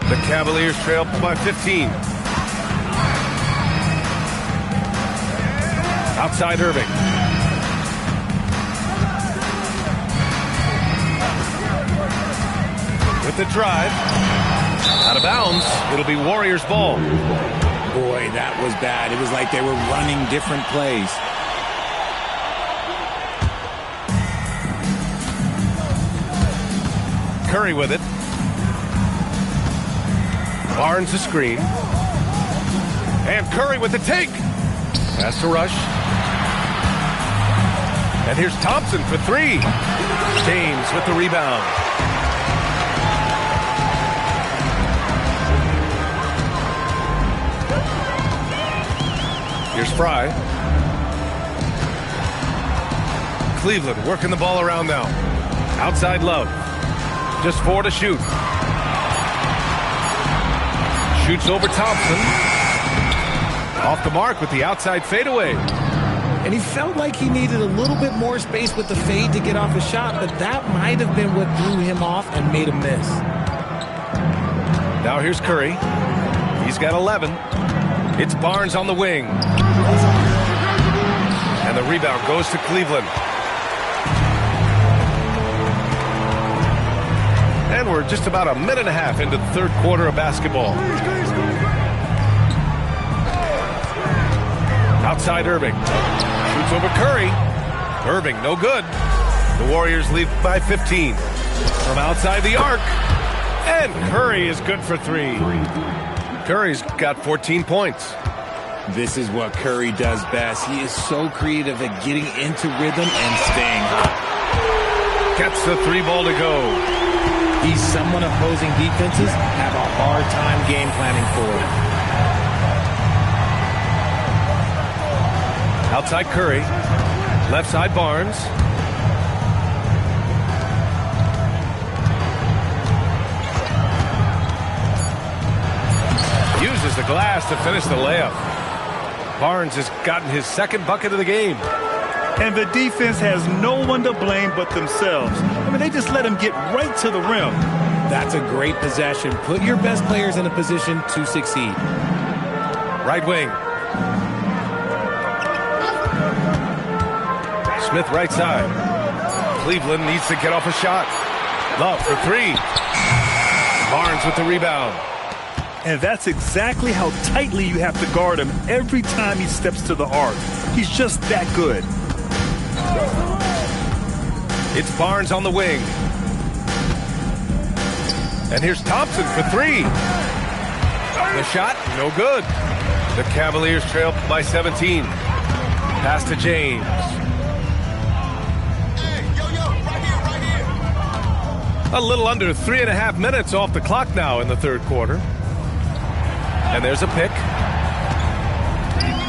The Cavaliers trail by 15. Outside Irving. With the drive. Out of bounds. It'll be Warriors ball. Boy, that was bad. It was like they were running different plays. Curry with it. Barnes the screen. And Curry with the take. Pass to Rush. And here's Thompson for 3. James with the rebound. Here's Fry. Cleveland working the ball around now. Outside Love. Just 4 to shoot. Shoots over Thompson. Off the mark with the outside fadeaway. And he felt like he needed a little bit more space with the fade to get off a shot, but that might have been what threw him off and made him miss. Now here's Curry. He's got 11. It's Barnes on the wing. And the rebound goes to Cleveland. And we're just about a minute and a half into the third quarter of basketball. Outside Irving. Shoots over Curry. Irving, no good. The Warriors lead by 15. From outside the arc. And Curry is good for 3. Curry's got 14 points. This is what Curry does best. He is so creative at getting into rhythm and staying hot. Gets the 3 ball to go. He's someone opposing defenses have a hard time game planning for. Outside Curry. Left side Barnes. Uses the glass to finish the layup. Barnes has gotten his 2nd bucket of the game. And the defense has no one to blame but themselves. I mean, they just let him get right to the rim. That's a great possession. Put your best players in a position to succeed. Right wing. Smith right side. Cleveland needs to get off a shot. Love for 3. Barnes with the rebound. And that's exactly how tightly you have to guard him every time he steps to the arc. He's just that good. It's Barnes on the wing. And here's Thompson for 3. The shot, no good. The Cavaliers trail by 17. Pass to James. A little under 3.5 minutes off the clock now in the 3rd quarter. And there's a pick.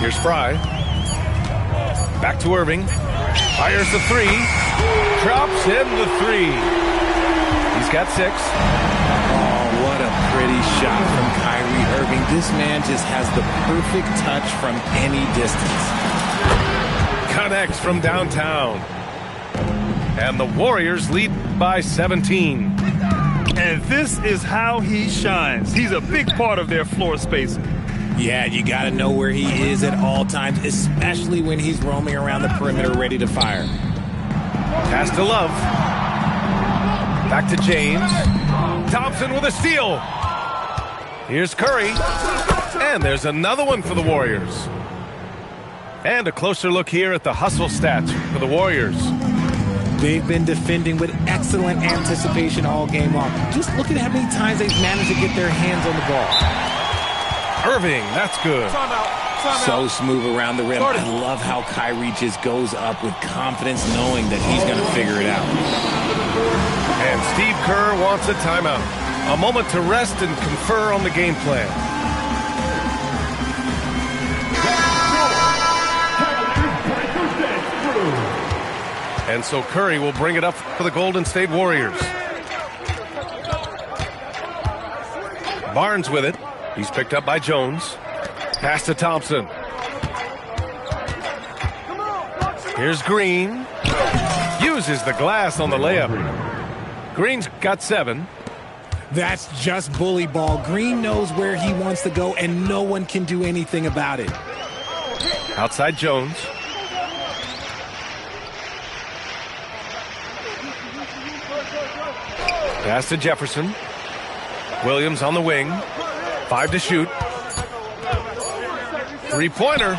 Here's Fry. Back to Irving. Fires the 3. Drops in the 3. He's got 6. Oh, what a pretty shot from Kyrie Irving. This man just has the perfect touch from any distance. Connects from downtown. And the Warriors lead by 17. And this is how he shines. He's a big part of their floor spacing. Yeah, you got to know where he is at all times, especially when he's roaming around the perimeter ready to fire. Pass to Love. Back to James. Thompson with a steal. Here's Curry. And there's another one for the Warriors. And a closer look here at the hustle stats for the Warriors. They've been defending with excellent anticipation all game long. Just look at how many times they've managed to get their hands on the ball. Irving, that's good. So smooth around the rim. I love how Kyrie just goes up with confidence knowing that he's going to figure it out. And Steve Kerr wants a timeout. A moment to rest and confer on the game plan. And so Curry will bring it up for the Golden State Warriors. Barnes with it. He's picked up by Jones. Pass to Thompson. Here's Green. Uses the glass on the layup. Green's got 7. That's just bully ball. Green knows where he wants to go, and no one can do anything about it. Outside Jones. Pass to Jefferson. Williams on the wing. 5 to shoot. 3-pointer.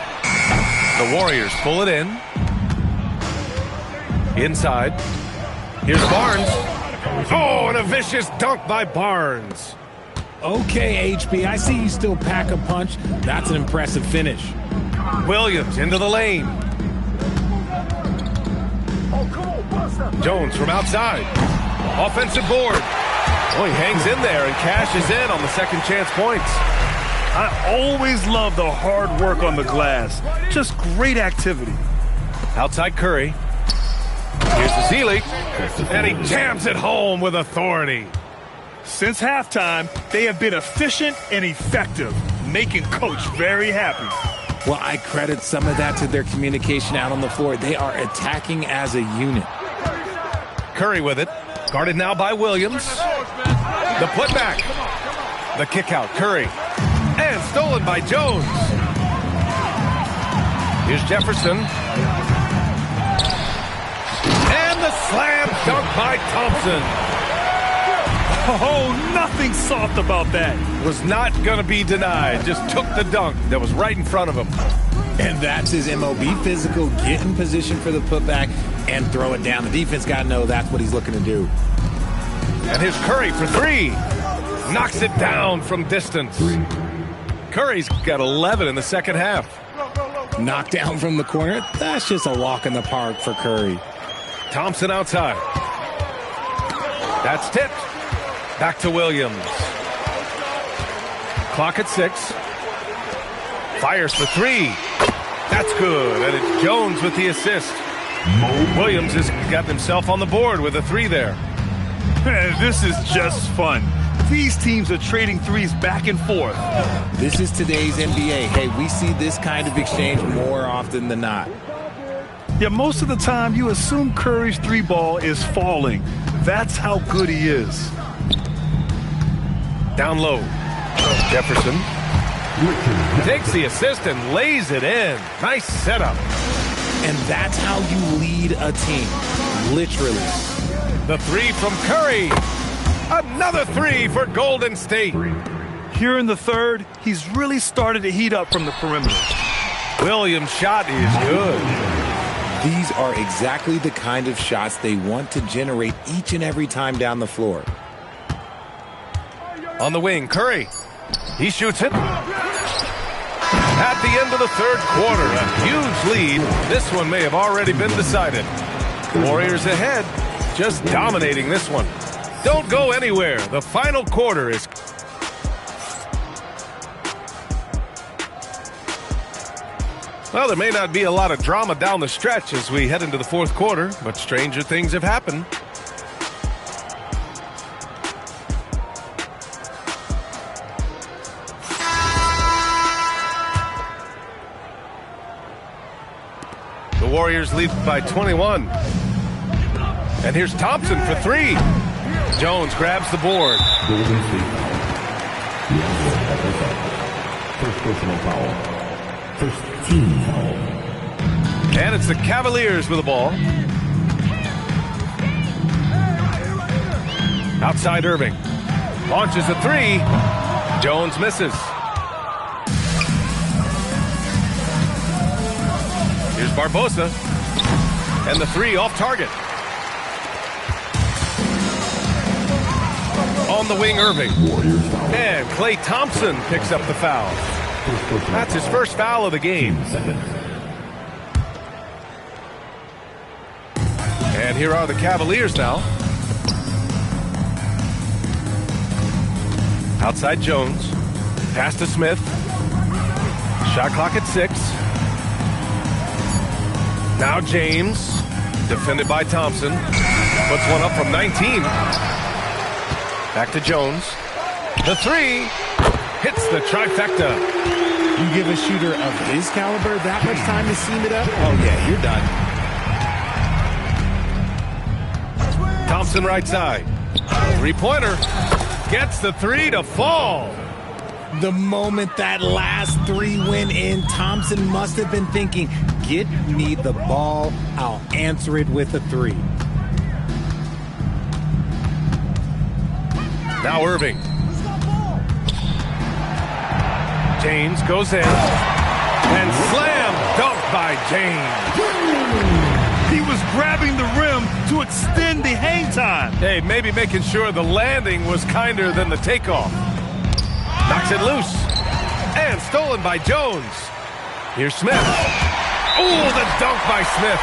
The Warriors pull it in. Inside. Here's Barnes. Oh, and a vicious dunk by Barnes. Okay, HB, I see you still pack a punch. That's an impressive finish. Williams into the lane. Jones from outside. Offensive board. Oh, he hangs in there and cashes in on the second chance points. I always love the hard work on the glass. Just great activity. Outside Curry. Here's the Zelik. And he jams it home with authority. Since halftime, they have been efficient and effective, making Coach very happy. Well, I credit some of that to their communication out on the floor. They are attacking as a unit. Curry with it. Guarded now by Williams. The putback. The kick out. Curry. And stolen by Jones. Here's Jefferson. And the slam dunk by Thompson. Oh, nothing soft about that. Was not going to be denied. Just took the dunk that was right in front of him. And that's his MO. Be physical, get in position for the putback, and throw it down. The defense got to know that's what he's looking to do. And here's Curry for 3. Knocks it down from distance. Curry's got 11 in the second half. Knocked down from the corner. That's just a walk in the park for Curry. Thompson outside. That's tipped. Back to Williams. Clock at 6. Fires for 3. That's good. And it's Jones with the assist. Williams has got himself on the board with a 3 there. This is just fun. These teams are trading threes back and forth. This is today's NBA. Hey, we see this kind of exchange more often than not. Yeah, most of the time you assume Curry's 3-ball is falling. That's how good he is. Down low. Jefferson takes the assist and lays it in. Nice setup. And that's how you lead a team. Literally. The 3 from Curry. Another 3 for Golden State. Here in the third, he's really started to heat up from the perimeter. Williams' shot is good. These are exactly the kind of shots they want to generate each and every time down the floor. On the wing, Curry. He shoots it. At the end of the third quarter, a huge lead. This one may have already been decided. Warriors ahead, just dominating this one. Don't go anywhere. The final quarter is... Well, there may not be a lot of drama down the stretch as we head into the fourth quarter, but stranger things have happened. The Warriors lead by 21. And here's Thompson for 3. Jones grabs the board. First personal foul. First team foul. And it's the Cavaliers with the ball. Outside Irving. Launches a 3. Jones misses. Here's Barbosa. And the 3 off target. On the wing, Irving. And Klay Thompson picks up the foul. That's his first foul of the game. And here are the Cavaliers now. Outside Jones. Pass to Smith. Shot clock at 6. Now James. Defended by Thompson. Puts one up from 19. Back to Jones. The 3 hits the trifecta. You give a shooter of his caliber that much time to seam it up? Oh, yeah, you're done. Thompson right side. 3-pointer. Gets the 3 to fall. The moment that last 3 went in, Thompson must have been thinking, get me the ball, I'll answer it with a 3. Now Irving. James goes in. And slam dunk by James. He was grabbing the rim to extend the hang time. Hey, maybe making sure the landing was kinder than the takeoff. Knocks it loose. And stolen by Jones. Here's Smith. Oh, the dunk by Smith.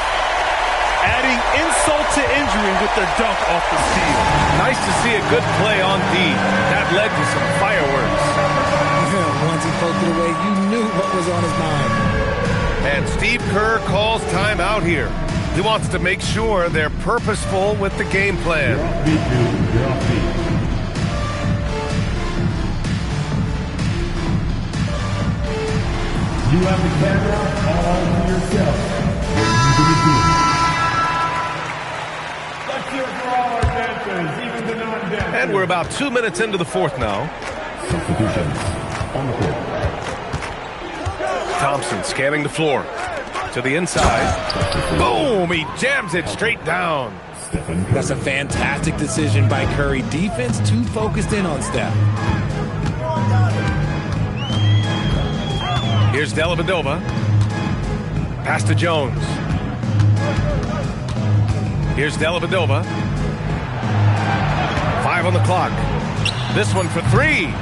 Adding insult to injury with the dunk off the steal. Nice to see a good play on D. That led to some fireworks. Once he poked it away, you knew what was on his mind. And Steve Kerr calls timeout here. He wants to make sure they're purposeful with the game plan. You have the camera all to yourself. Let's hear it for all our dancers, even the non-dancers. And we're about 2 minutes into the fourth now. Substitutions on the court. Thompson scanning the floor. To the inside. Boom! He jams it straight down. That's a fantastic decision by Curry. Defense too focused in on Steph. Here's Dellavedova. Pass to Jones. Here's Dellavedova. 5 on the clock. This one for 3.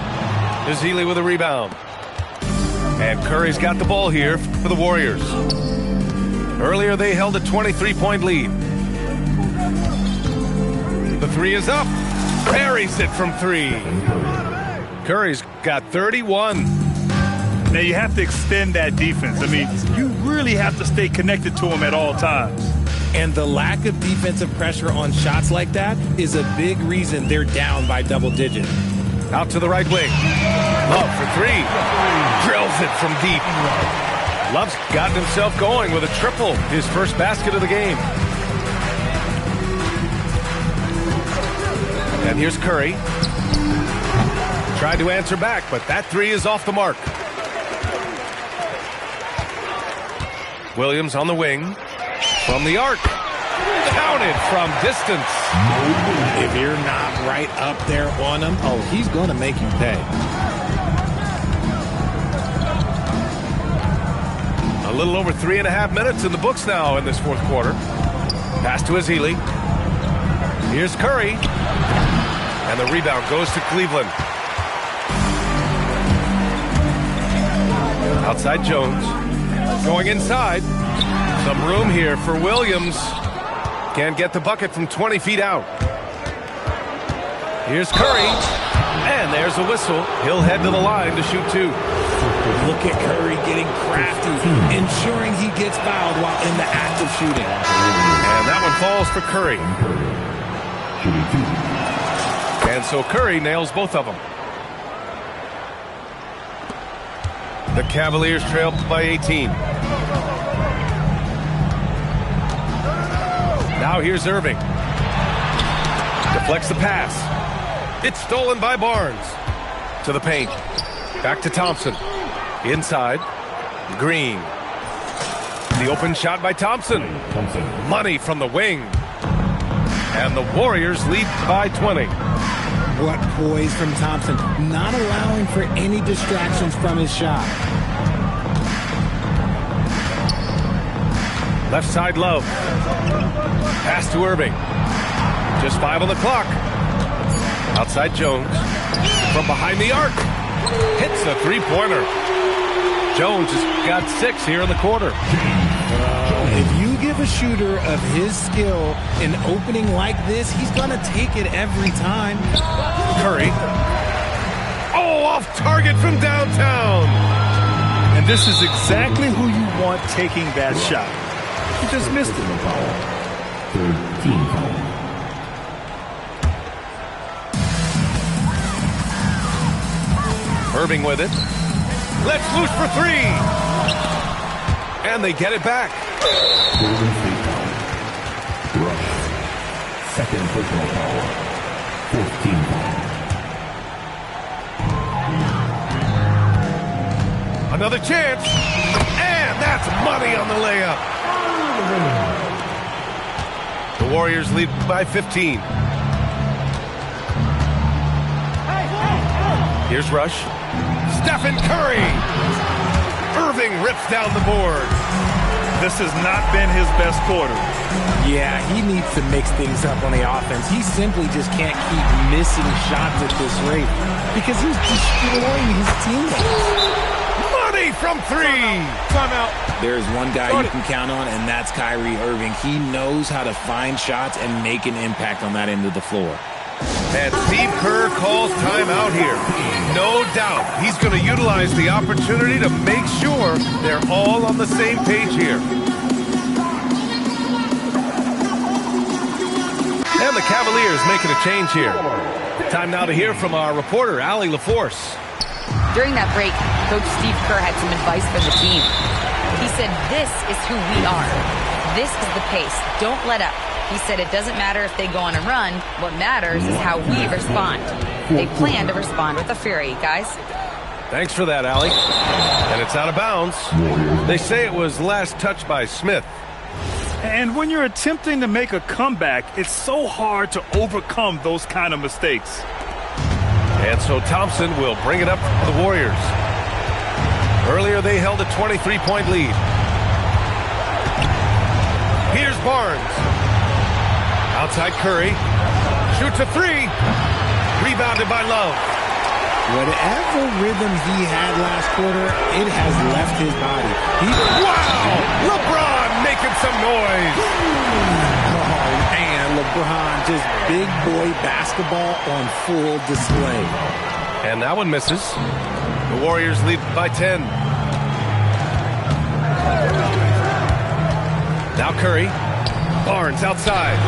Here's Healy with a rebound. And Curry's got the ball here for the Warriors. Earlier, they held a 23-point lead. The three is up. Buries it from three. Curry's got 31. Now, you have to extend that defense. I mean, you really have to stay connected to him at all times. And the lack of defensive pressure on shots like that is a big reason they're down by double digits. Out to the right wing. Love for three. Drills it from deep. Love's gotten himself going with a triple, his first basket of the game. And here's Curry. Tried to answer back, but that three is off the mark. Williams on the wing. From the arc. Counted from distance. If you're not right up there on him, oh, he's going to make you pay. A little over 3.5 minutes in the books now in this fourth quarter. Pass to Azili. Here's Curry. And the rebound goes to Cleveland. Outside Jones. Going inside. Some room here for Williams. Can't get the bucket from 20 feet out. Here's Curry. And there's a whistle. He'll head to the line to shoot two. Look at Curry getting crafty, ensuring he gets fouled while in the act of shooting. And that one falls for Curry. And so Curry nails both of them. The Cavaliers trail by 18. Now here's Irving. Deflects the pass. It's stolen by Barnes. To the paint. Back to Thompson. Inside. Green. The open shot by Thompson. Money from the wing. And the Warriors lead by 20. What poise from Thompson. Not allowing for any distractions from his shot. Left side Love. Pass to Irving. Just 5 on the clock. Outside Jones. From behind the arc. Hits a three-pointer. Jones has got 6 here in the quarter. If you give a shooter of his skill an opening like this, he's going to take it every time. Curry. Oh, off target from downtown. And this is exactly who you want taking that shot. He just missed it. Irving with it. Let's loose for three. And they get it back. Second personal foul. 14 foul. Another chance. And that's money on the layup. The Warriors lead by 15. Here's Rush. Stephen Curry. Irving rips down the board. This has not been his best quarter. Yeah, he needs to mix things up on the offense. He simply just can't keep missing shots at this rate because he's destroying his teammates. Money from three. Timeout. There's one guy you can count on, and that's Kyrie Irving. He knows how to find shots and make an impact on that end of the floor. And Steve Kerr calls timeout here. No doubt he's going to utilize the opportunity to make sure they're all on the same page here. And the Cavaliers making a change here. Time now to hear from our reporter, Allie LaForce. During that break, Coach Steve Kerr had some advice for the team. He said, this is who we are. This is the pace. Don't let up. He said it doesn't matter if they go on a run. What matters is how we respond. They plan to respond with a fury, guys. Thanks for that, Allie. And it's out of bounds. They say it was last touched by Smith. And when you're attempting to make a comeback, it's so hard to overcome those kind of mistakes. And so Thompson will bring it up for the Warriors. Earlier, they held a 23-point lead. Here's Barnes. Outside Curry. Shoots a three. Rebounded by Love. Whatever rhythm he had last quarter, it has left his body. Wow! LeBron making some noise. Oh, man, LeBron, just big boy basketball on full display. And that one misses. The Warriors lead by 10. Now Curry. Barnes outside.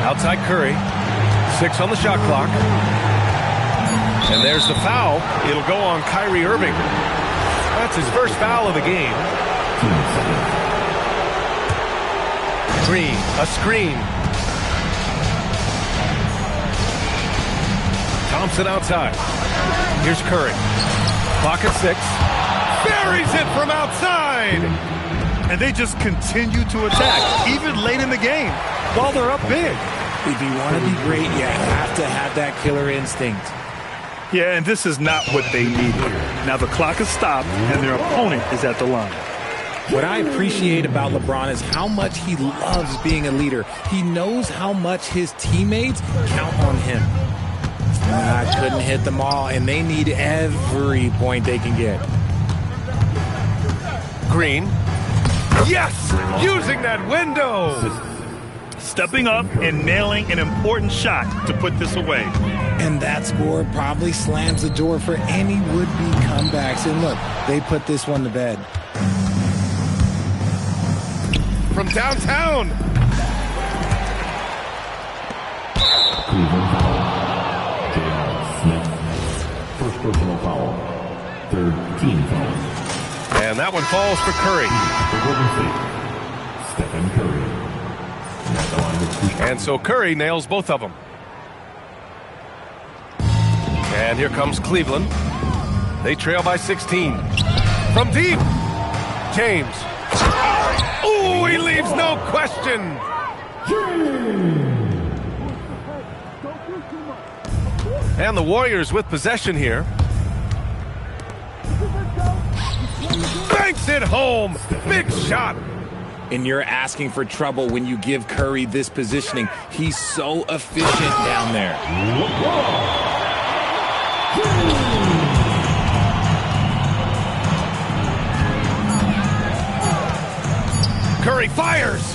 Outside Curry. 6 on the shot clock. And there's the foul. It'll go on Kyrie Irving. That's his first foul of the game. Green, a screen. Thompson outside. Here's Curry. Clock at 6. Buries it from outside. And they just continue to attack, even late in the game, while they're up big. If you want to be great, you have to have that killer instinct. Yeah, and this is not what they need here. Now the clock is stopped, and their opponent is at the line. What I appreciate about LeBron is how much he loves being a leader. He knows how much his teammates count on him. Couldn't hit them all, and they need every point they can get. Green. Yes! Using that window! Stepping up and nailing an important shot to put this away. And that score probably slams the door for any would-be comebacks. And look, they put this one to bed. From downtown! Cleveland foul. J.R. Smith. First personal foul. Third team foul. And that one falls for Curry. For Golden State, Stephen Curry. And so Curry nails both of them. And here comes Cleveland. They trail by 16. From deep, James. Ooh, he leaves no question. And the Warriors with possession here. Banks it home. Big shot. And you're asking for trouble when you give Curry this positioning. He's so efficient down there. Curry fires.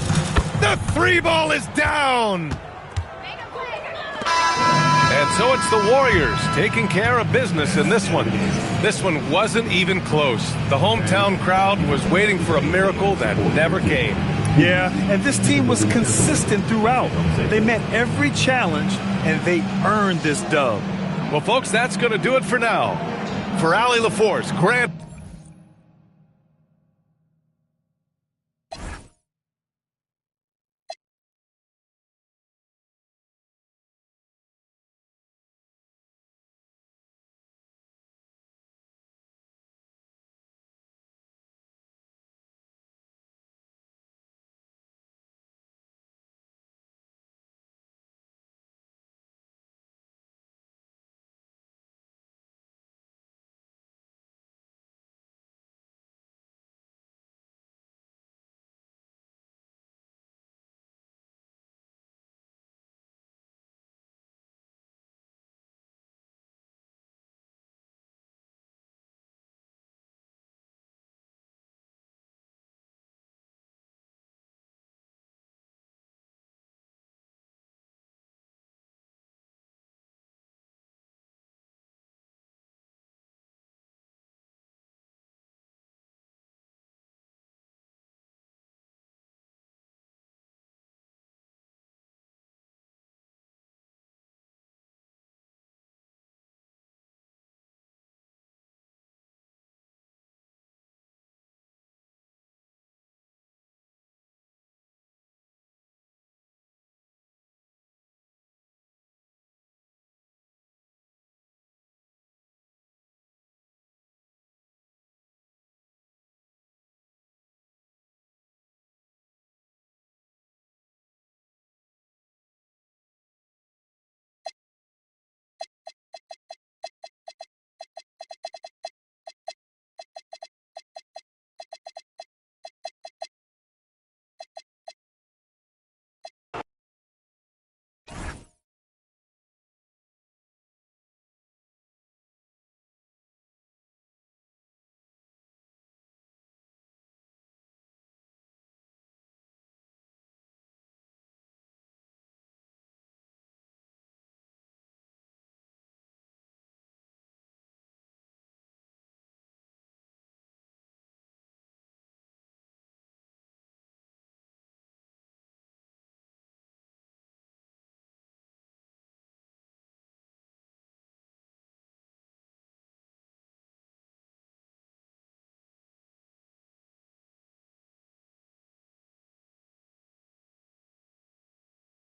The 3 ball is down. And so it's the Warriors taking care of business in this one. This one wasn't even close. The hometown crowd was waiting for a miracle that never came. Yeah, and this team was consistent throughout. They met every challenge, and they earned this dub. Well, folks, that's going to do it for now. For Allie LaForce, Grant